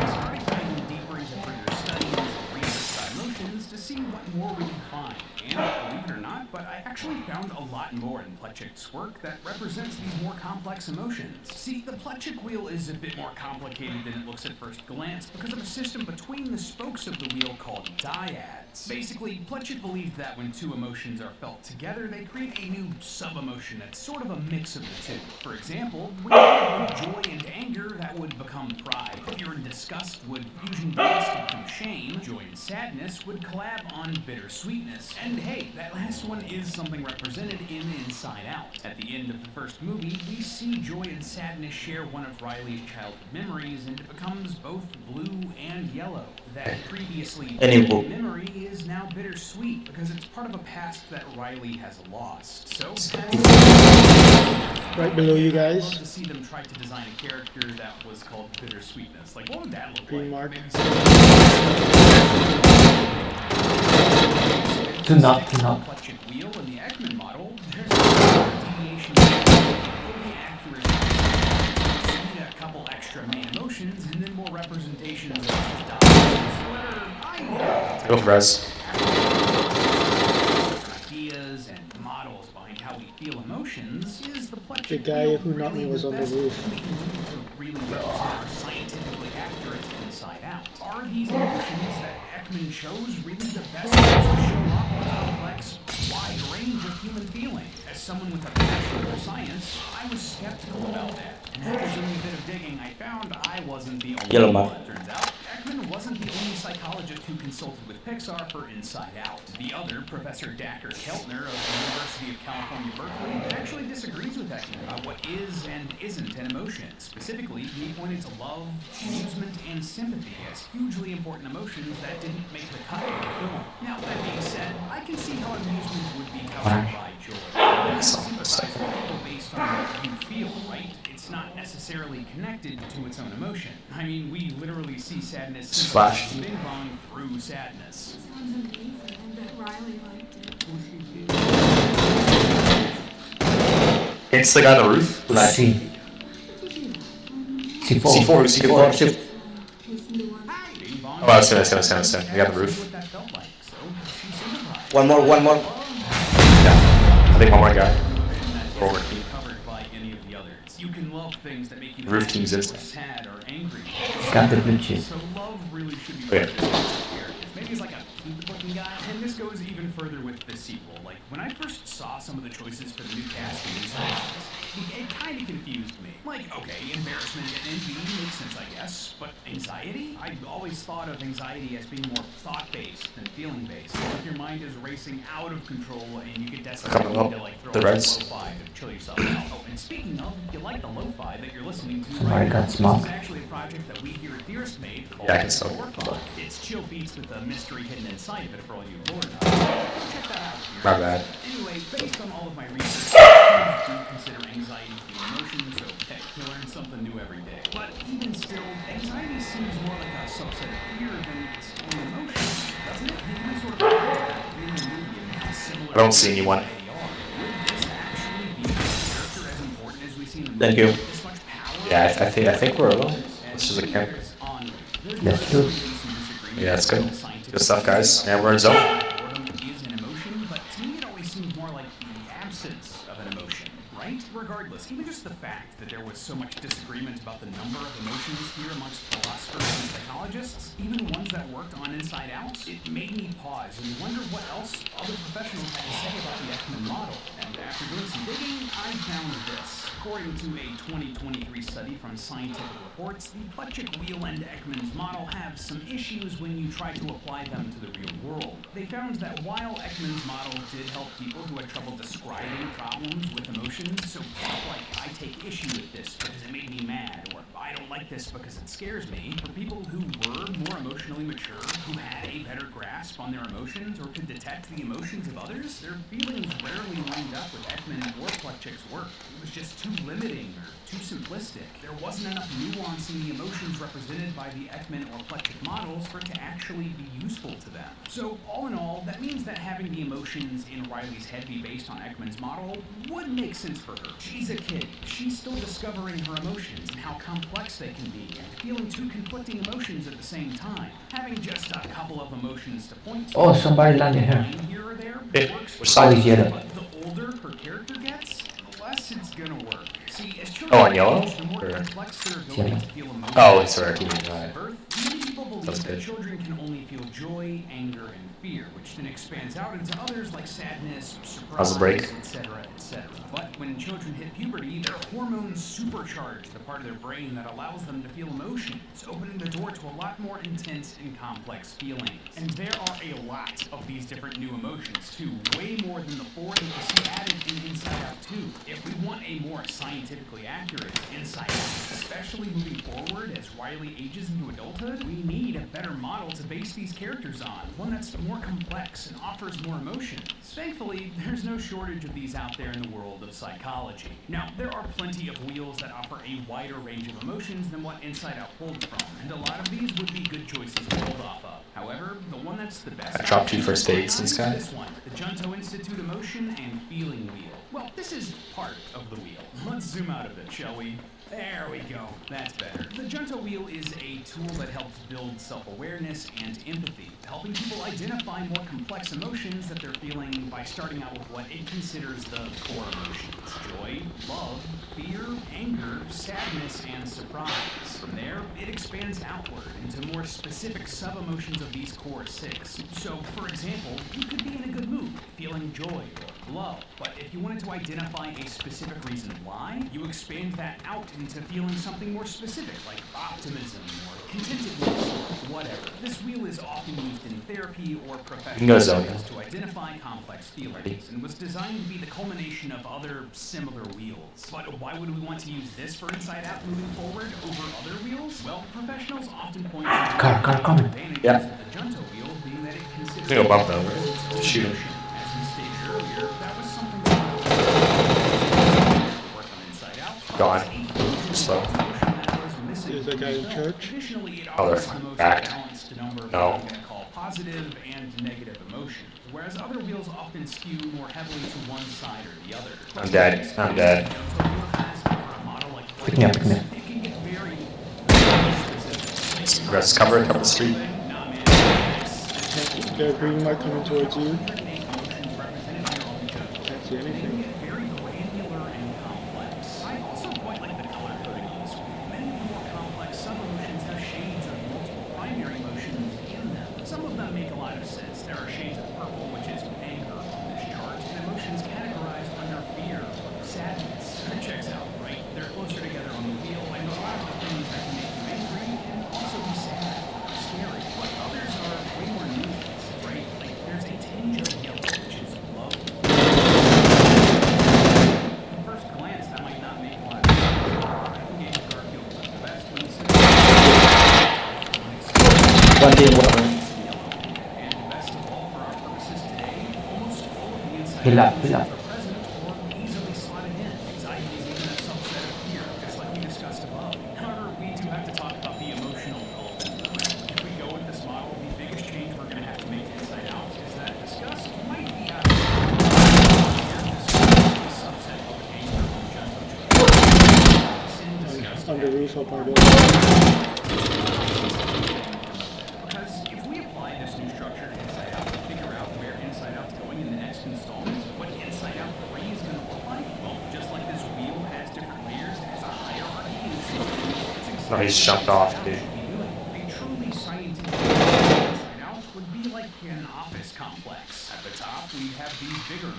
started diving deeper into further studies and research emotions to see what more we can find. And believe it or not, but I actually found a lot more in Pletchik's work that represents these more complex emotions. See, the Pletchik wheel is a bit more complicated than it looks at first glance because of a system between the spokes of the wheel called dyads. Basically, Pletchik believed that when two emotions are felt together, they create a new sub-emotion that's sort of a mix of the two. For example, when you have joy and anger, that would become pride. Fear and disgust would fusion dance to become shame. Joy and sadness would collab on bittersweetness. And hey, that last one is something represented in Inside Out. At the end of the first movie, we see Joy and sadness share one of Riley's childhood memories, and it becomes both blue and yellow. That previously memory is now bittersweet because it's part of a past that Riley has lost. So right below you guys. I'd love to see them try to design a character that was called bittersweetness. Like, what would that look Green like? mark. Do not. Pletchik wheel in the Ekman model, there's a deviation fully accurate. You need a couple extra main emotions and then more representations of these dots. Go for res. Ideas and models behind how we feel emotions is the Pletchik The guy wheel who knocked me really was the on the best roof. way to really represent scientifically accurate Inside Out. Are these emotions that Ekman chose really the best ways to show off the complex, wide range of human feeling? As someone with a passion for science, I was skeptical about that. And after doing a bit of digging, I found I wasn't the only one. Turns out, Ekman wasn't the only psychologist who consulted with Pixar for Inside Out. The other, Professor Dacker Keltner of the University of California, Berkeley, actually disagrees with Ekman about what is and isn't an emotion. Specifically, he pointed to love, amusement, and sympathy as hugely important emotions that didn't make the cut of the film. Now, that being said, I can see how amusement would be covered by joy. You sympathize with people based on what you feel, right? It's not necessarily connected to its own emotion. I mean, we literally see sadness Splash. bing bong through sadness. Sounds amazing. I bet Riley liked it. It's the guy on the roof. C4. C4. Shift. Bing bong. Oh, I was gonna. We got the roof. What that felt like, so she sympathized. One more. Yeah. I think one more guy. Forward. Covered by any of the others. You can love things that make you Roof happy team's or instant. sad or angry. Got the bitches. So love really should be Okay. Maybe he's like a cute-looking guy. And this goes even further with the sequel. Like, when I first saw some of the choices for the new cast in Inside Out, it kind of confused me. Like, okay, embarrassment and envy makes sense, I guess, but anxiety? I always thought of anxiety as being more thought-based than feeling-based. Like your mind is racing out of control and you get desperately Coming up, to like throw the on reds. some lo-fi to chill yourself out. Oh, and speaking of, if you like the lo-fi that you're listening to Somebody got smoke. this is actually a project that we here at Theorist made called Yeah, I can still- Lo-fi. It's chill beats with a mystery hidden inside of it for all you lore nuts. Check that out. if you're My bad. Anyway, based on all of my research, I do consider anxiety to be an emotion, so heck, you learn something new every day. But even still, anxiety seems more like a subset of fear than its own emotion, doesn't it? You can sort of put that in the movie and how similar I don't see anyone. they are. Would this actually be a character as important as we see in the movie? Thank you. This much power? Yeah, I think we're alone. This is a camp. Let's do it. Yeah, it's good. Good stuff, guys. And we're in zone. Boredom is an emotion, but to me it always seems more like the absence of an emotion, right? Regardless, even just the fact that there was so much disagreement about the number of emotions here amongst philosophers and psychologists, even ones that worked on Inside Out, it made me pause and wonder what else other professionals had to say about the Ekman model. And after doing some digging, I found this. According to a 2023 study from Scientific Reports, the Pletchik wheel and Ekman's model have some issues when you try to apply them to the real world. They found that while Ekman's model did help people who had trouble describing problems with emotions, so stuff like, I take issue with this because it made me mad, or I don't like this because it scares me, for people who were more emotionally mature, who had a better grasp on their emotions, or could detect the emotions of others, their feelings rarely lined up with Ekman or Plutchik's work. It was just too limiting or too simplistic. There wasn't enough nuance in the emotions represented by the Ekman or Plutchik models for it to actually be useful to them. So, all in all, that means that having the emotions in Riley's head be based on Ekman's model would make sense for her. She's a kid. She's still discovering her emotions and how complex they can be, and feeling two conflicting emotions at the same time. Having just a couple of emotions to point to. Oh, somebody landed here. Here or there works Which Oh, side? yellow. but the older her character gets, the less it's gonna work. See, as children Oh, on yellow? age, the more Or- complex their ability to feel emotions. Oh, it's right. Right. Birth, many people believe Sounds that good. children can only feel joy, anger, and fear, which then expands out into others like sadness, How's surprise, the break? etc., etc. But when children hit puberty, their hormones supercharge the part of their brain that allows them to feel emotions, opening the door to a lot more intense and complex feelings. And there are a lot of these different new emotions, too, way more than the 4 that you see added in Inside Out 2. If we want a more scientifically accurate Inside Out, especially moving forward as Riley ages into adulthood, we need a better model to base these characters on, one that's more complex and offers more emotions. Thankfully, there's no shortage of these out there in the world of psychology. Now, there are plenty of wheels that offer a wider range of emotions than what Inside Out pulls from, and a lot of these would be good choices to build off of. However, the one that's the best I dropped 2 first aids in this guy. this one, the Junto Institute Emotion and Feeling Wheel. Well, this is part of the wheel. Let's zoom out of it, shall we? There we go. That's better. The Junto Wheel is a tool that helps build self-awareness and empathy, helping people identify more complex emotions that they're feeling by starting out with what it considers the core emotions: joy, love, fear, anger, sadness, and surprise. From there, it expands outward into more specific sub-emotions of these core 6. So, for example, you could be in a good mood, feeling joy or love, but if you wanted to identify a specific reason why, you expand that out into feeling something more specific, like optimism or contentedness or whatever. This wheel is often used in therapy or professional Go, settings Zoe. to identify complex feelings, and was designed to be the culmination of other similar wheels. But why would we want to use this for Inside Out moving forward over other wheels? Well, professionals often point to the Car coming. advantages Yeah. of the Junto wheel being that it considers Go bump them. its Shoot him. emotion. As we stated earlier, that was something that work on Inside Out. Gone. Slow. Is that guy in church? Additionally, it Oh, they're offers the most back. balanced number of No. what I'm going to call positive and negative emotions, whereas other wheels often skew more heavily to one side or the other. I'm dead. I'm dead. Pick me up, pick me up. It can get very Rest cover, cover the street. They're green light coming towards you. Can't see anything. very granular and complex. I also quite like the color coding on this one. Many of the more complex sub-emotions have shades of multiple primary emotions in them. Some of them make a lot of sense. There are shades of purple, which is anger on this chart, and emotions categorized under fear, sadness. That checks out, right? They're closer together on the wheel, and a lot of the things that can make you angry can also be sad, scary. But others are way more nuanced, right? Like there's a tinge of yellow, which is love. At first glance, that might not make a lot of sense. I think Andrew Garfield was the best when he said One day, water. and best of all for our purposes today, almost all of the inside Heal up, emotions heal up. are present or easily slotted in. Anxiety is even a subset of fear, just like we discussed above. However, we do have to talk about the emotional elephant in the room. If we go with this model, the biggest change we're going to have to make to Inside Out is that disgust might be out of a subset of anger from Junto Sin, disgust, On the roof of our building. because if we apply this new structure to Inside Out to figure out where Inside Out's going in the next installment, what Inside Out 3 is going to look like, well, just like this wheel has different layers, it has a hierarchy, and it's exactly No, he's jumped off, dude. a truly scientific Inside Out would be like an office complex. At the top, we have these bigger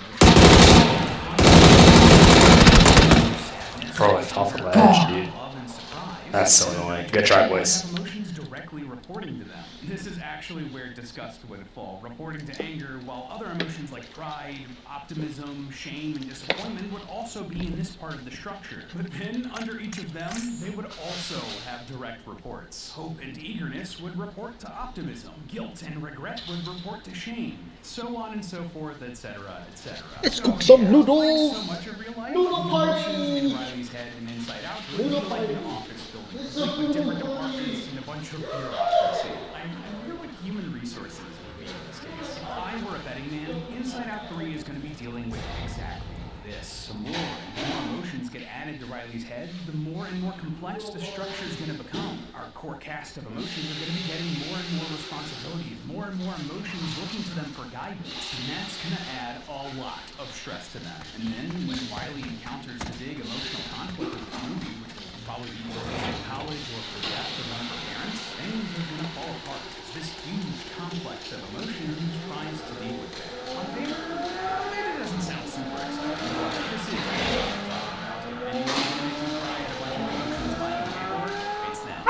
Bro, like off the ledge, dude. love and surprise. That's so annoying. Good try, boys. Have emotions directly reporting to them. This is actually actually where disgust would fall, reporting to anger, while other emotions like pride, optimism, shame, and disappointment would also be in this part of the structure. But then, under each of them, they would also have direct reports. Hope and eagerness would report to optimism. Guilt and regret would report to shame. So on and so forth, etc., etc. Let's cook some Like noodles! so much of real life, Noodle the party! emotions in Riley's head and inside out would Noodle feel like an party! office building, complete with different departments and a bunch of bureaucracy. I wonder what human resources would be in this case. If I were a betting man, Inside Out 3 is going to be dealing with exactly this. The more and more emotions get added to Riley's head, the more and more complex the structure is going to become. Our core cast of emotions are going to be getting more and more responsibilities, more and more emotions looking to them for guidance, and that's going to add a lot of stress to them. And then when Riley encounters the big emotional conflict of this movie, which will probably be either in college or for death of one of her parents, things are going to fall apart. It's this huge complex of emotions tries to deal with it. On paper, maybe it doesn't sound super exciting. This is what I'm talking about. If anyone's going to make me cry at a bunch of emotions lying on paperwork, it's them.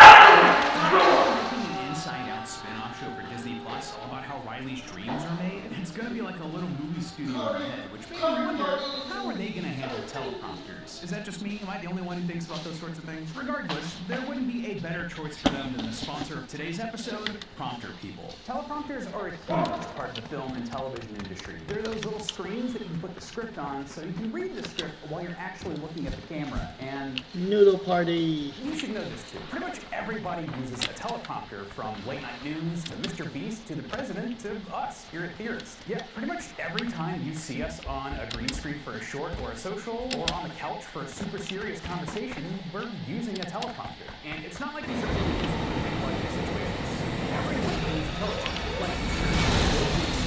Making an Inside Out spin-off show for Disney Plus all about how Riley's dreams are made, it's going to be like a little movie studio in her head, which makes me wonder, how are they going to handle teleprompters? Is that just me? Am I the only one who thinks about those sorts of things? Regardless, there wouldn't be a better choice for them than the sponsor of today's episode, Prompter People. Teleprompters are a huge part of the film and television industry. They're those little screens that you can put the script on so you can read the script while you're actually looking at the camera, and Noodle party! you should know this too. Pretty much everybody uses a teleprompter, from late night news to Mr. Beast to the president to us here at Theorist. Yeah, pretty much every time you see us on a green screen for a short or a social, or on the couch for a super serious conversation, we're using a teleprompter. And it's not like these are really big budget situations. Everyone uses a teleprompter. Like,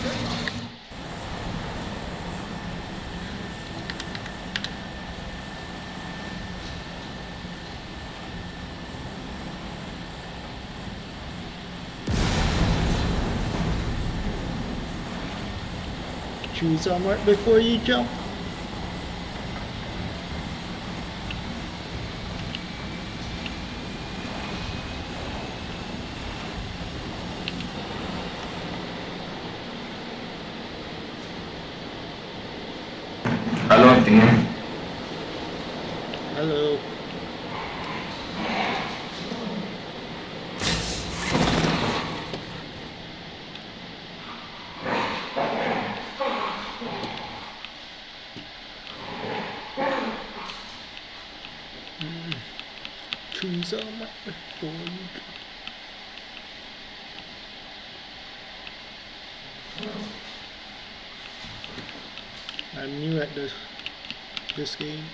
script on it. Choose a mark before you jump. Hello, team. Hello. Choose a mark before you jump. I'm new at this game.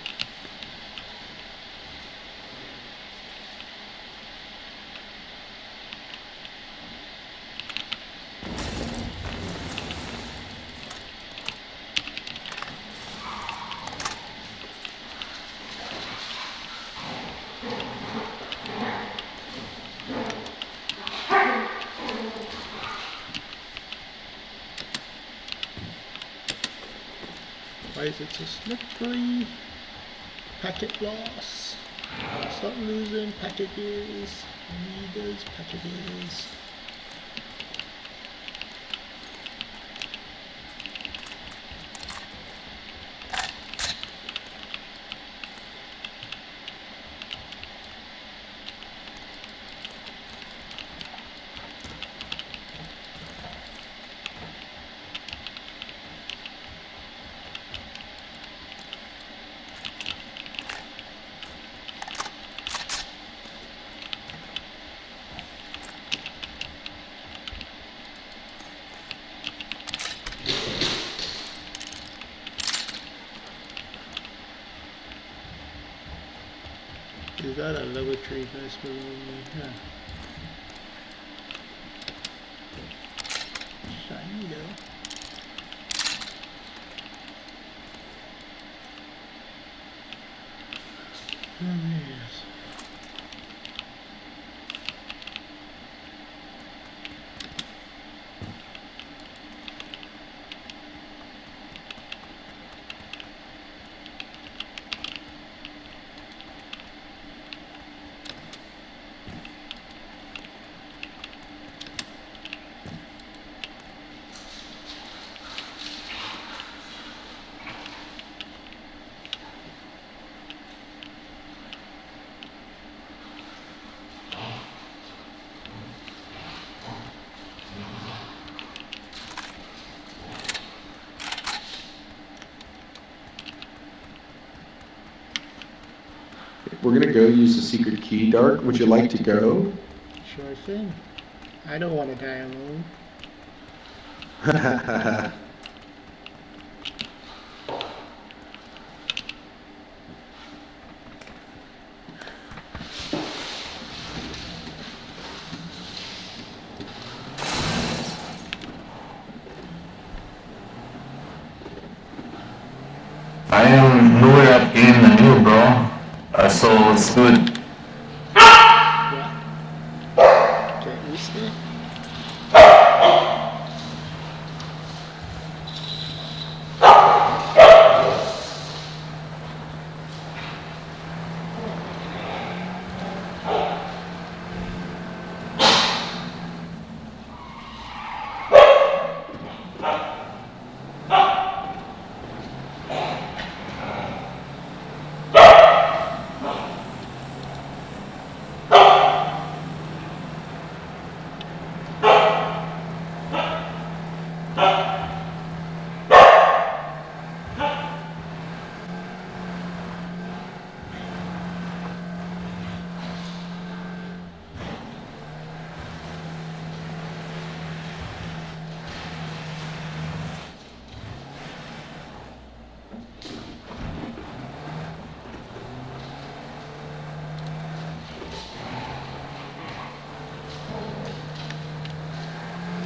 Why is it so slippery? Packet loss. Stop losing packages. Leaders, packages. Is that a laboratory that's below me? Huh. Shiny though. Oh yes. We're gonna go use the secret key. Dark, would you like to go? Sure thing. I don't want to die alone. I am newer at game than you, bro. So it's good. Get used to it.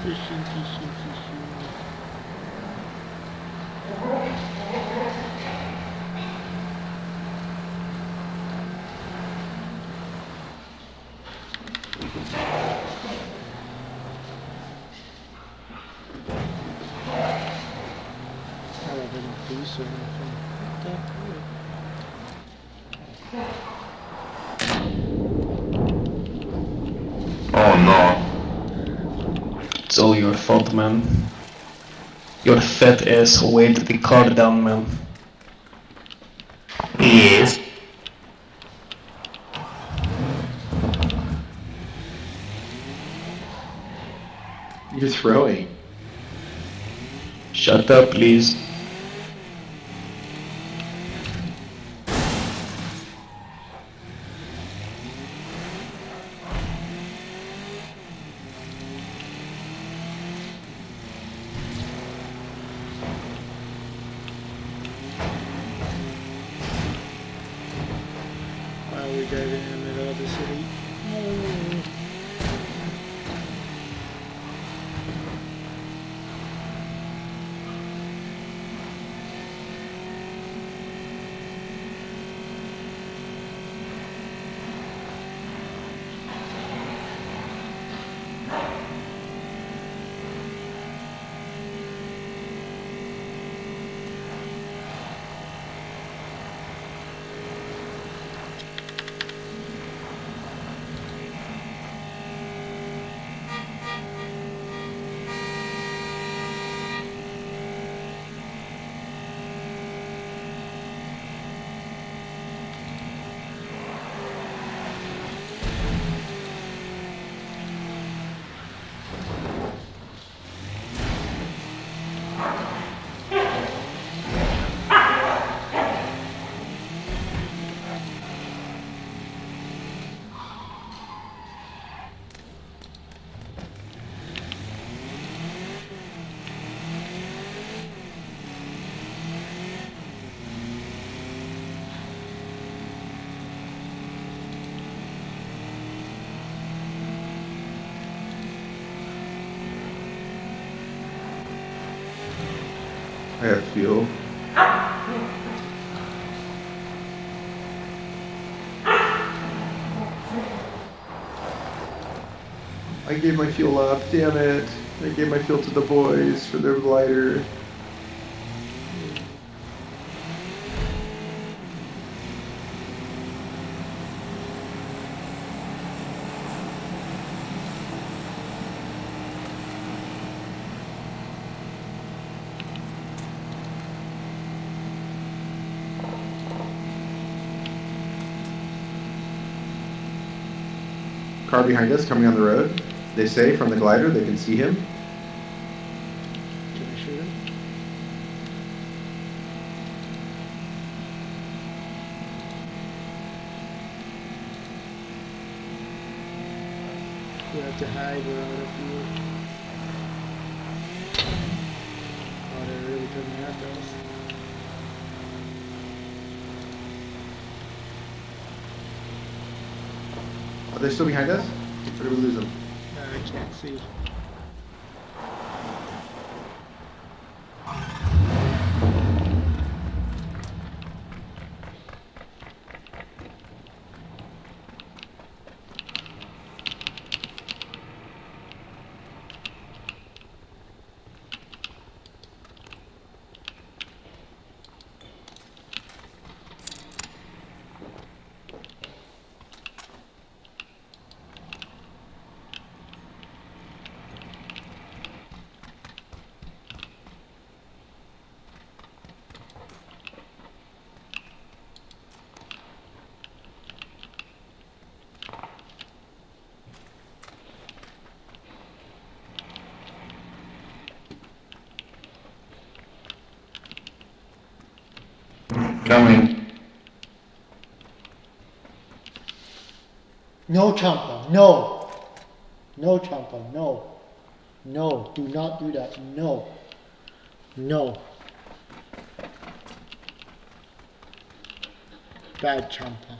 Fishing, fishing, fishing. I love it. Boost or nothing. Oh no. It's all your fault, man. Your fat ass weighed the car down, man. Yes. You're throwing. Shut up, please. While we're driving in the middle of the city. Oh. I have fuel. I gave my fuel up, damn it. I gave my fuel to the boys for their lighter. Car behind us coming on the road. They say from the glider they can see him. Can I shoot him? We have to hide, we're out of fuel. Oh, they're really coming after us. Are they still behind us? Or did we lose them? I can't see. Coming. No, Champa, no! No, Champa, no. No, do not do that, no. No. Bad Champa.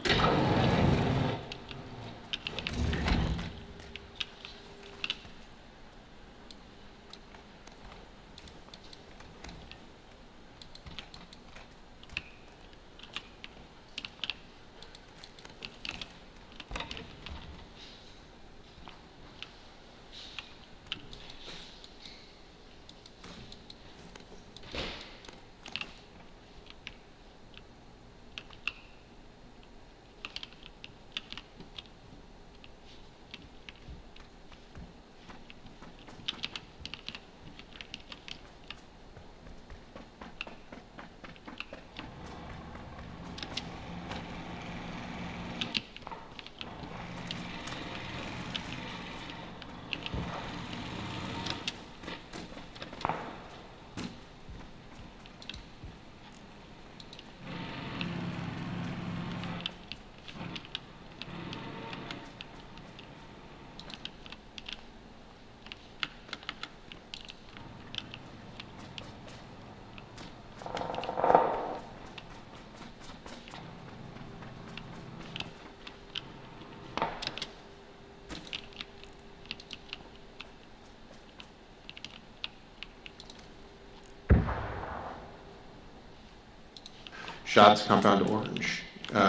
Shots compound orange.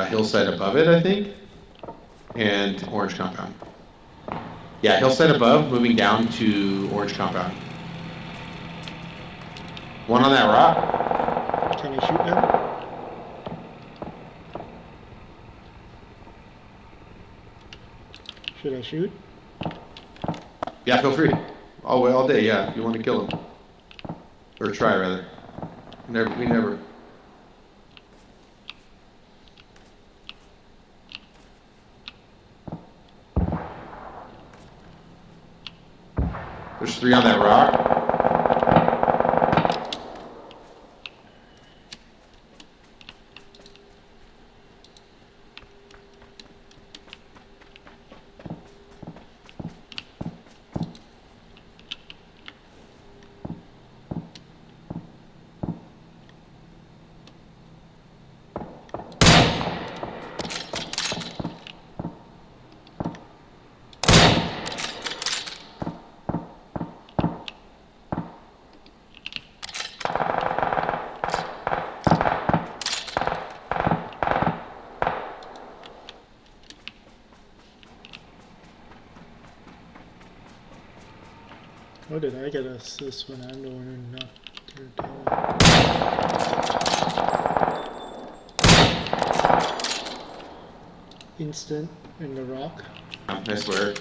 Hillside above it, I think. And orange compound. Yeah, hillside above, moving down to orange compound. One on that rock. Can I shoot them? Should I shoot? Yeah, feel free. All day, yeah, if you want to kill him. Or try, rather. We never. There's 3 on that rock. How did I get assist when I'm the one who knocked her down? Instant in the rock. I swear.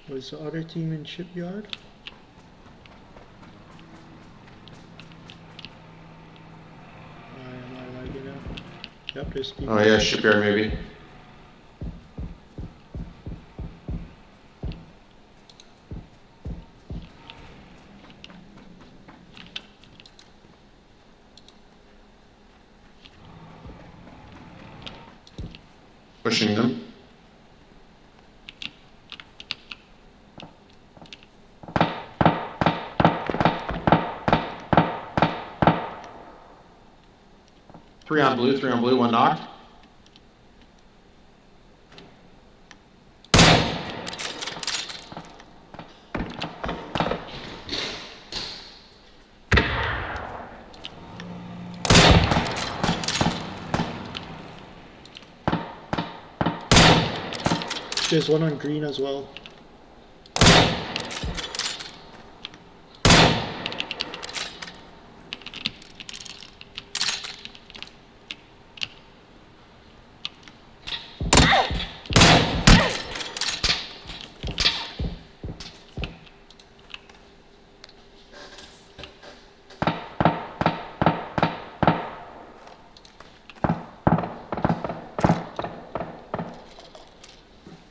Was the other team in shipyard? Yep, there's people. Oh yeah, shipyard maybe. Pushing them. Three on blue, one knocked. There's one on green as well.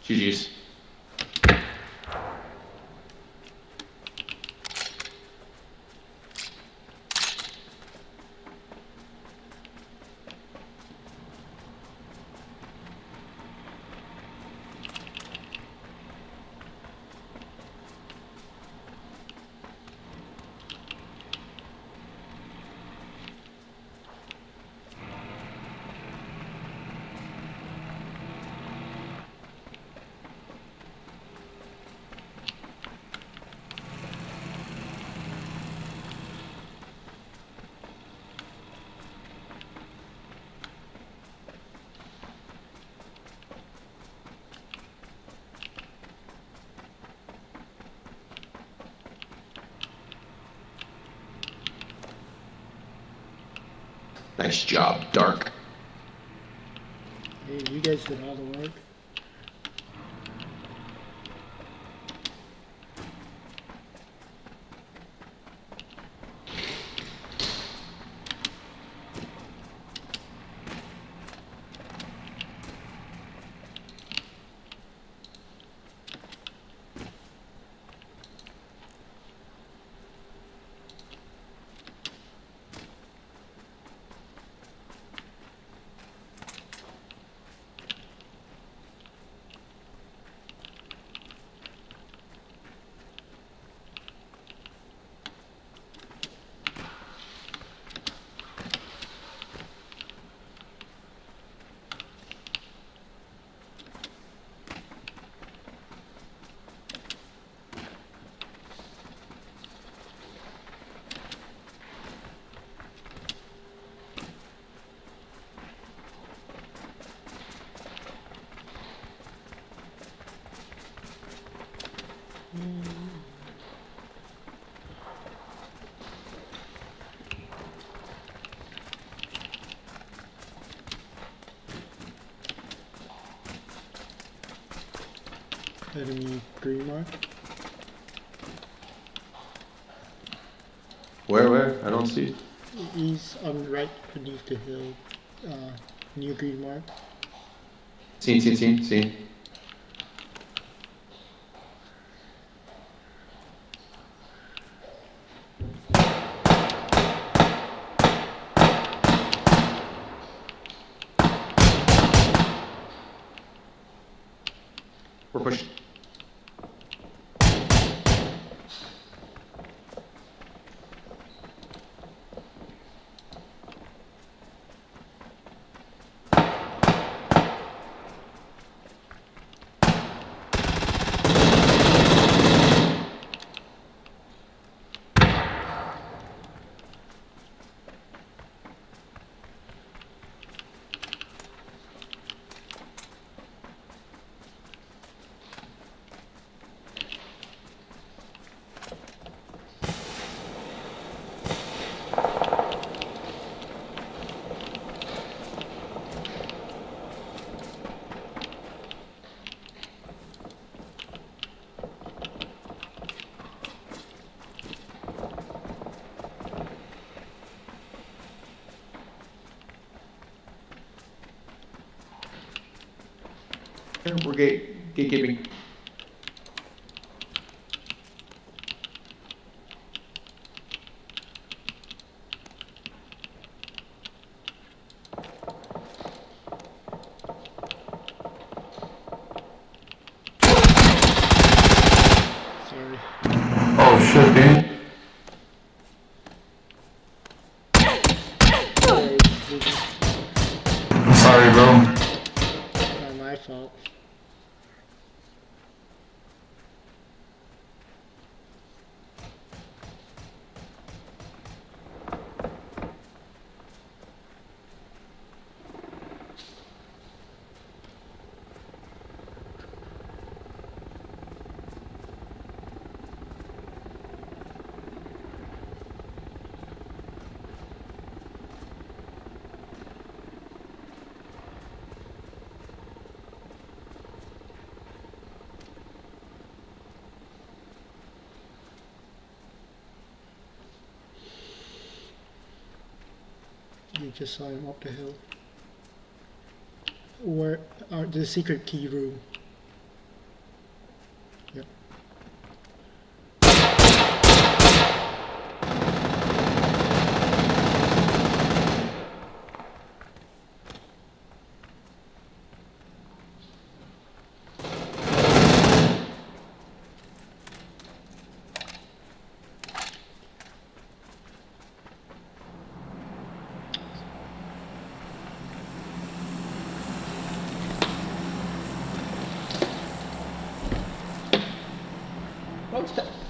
GG's. Nice job, Dark. Hey, you guys did all the work. Enemy green mark. Where? I don't see. He's on right beneath the hill. New green mark. Seen. We're pushing. We're gatekeeping. Sorry. Oh shit, dude. I'm sorry, bro. Not my fault. You just saw him up the hill. Where the secret key room. Yep.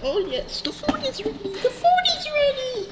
Oh yes, the food is ready. The food is ready.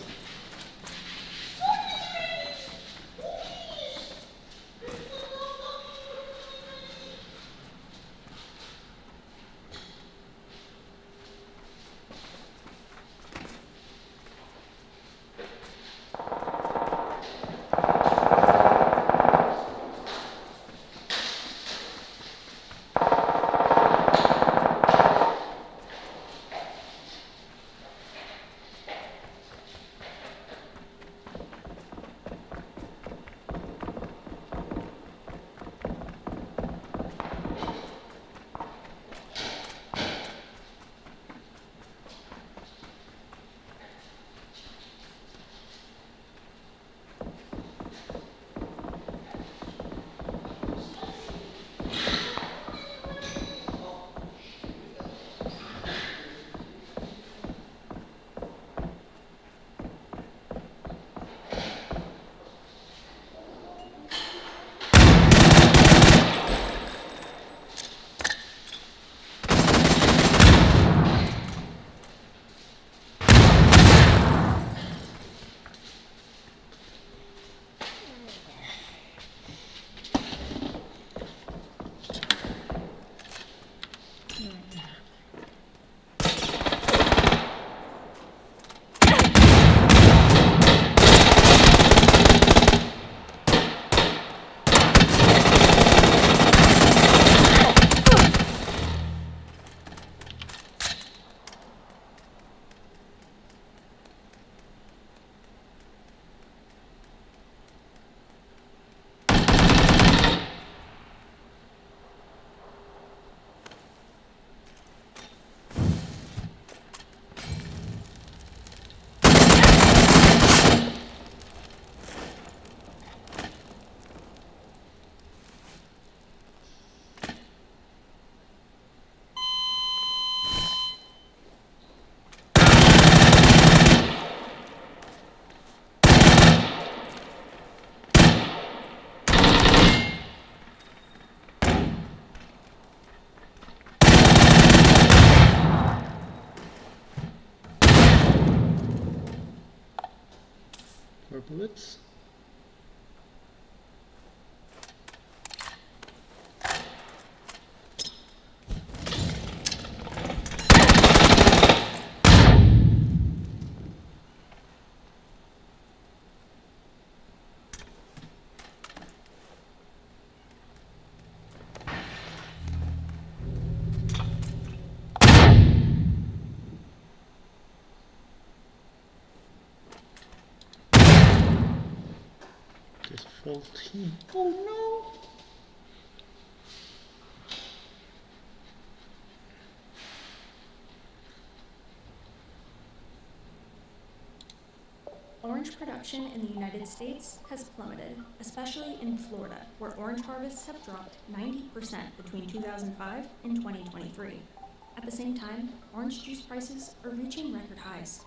More bullets. This full team. Oh no! Orange production in the United States has plummeted, especially in Florida, where orange harvests have dropped 90% between 2005 and 2023. At the same time, orange juice prices are reaching record highs.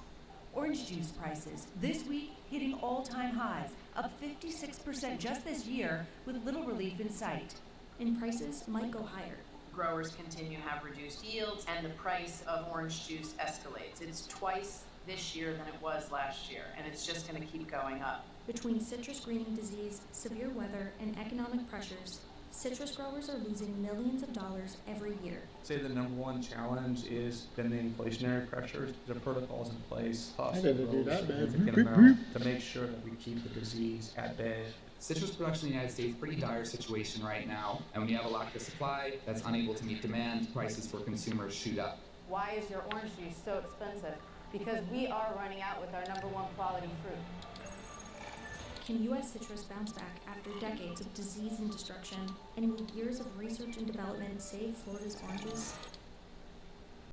Orange juice prices this week hitting all-time highs, up 56% just this year, with little relief in sight. And prices might go higher. Growers continue to have reduced yields, and the price of orange juice escalates. It's twice this year than it was last year, and it's just going to keep going up. Between citrus greening disease, severe weather, and economic pressures, citrus growers are losing millions of dollars every year. Say the number one challenge is been the inflationary pressures. There are protocols in place, I didn't do that, man. significant amount to make sure that we keep the disease at bay. Citrus production in the United States, pretty dire situation right now. And when you have a lack of supply that's unable to meet demand, prices for consumers shoot up. Why is your orange juice so expensive? Because we are running out with our number one quality fruit. Can U.S. citrus bounce back after decades of disease and destruction, and will years of research and development save Florida's oranges?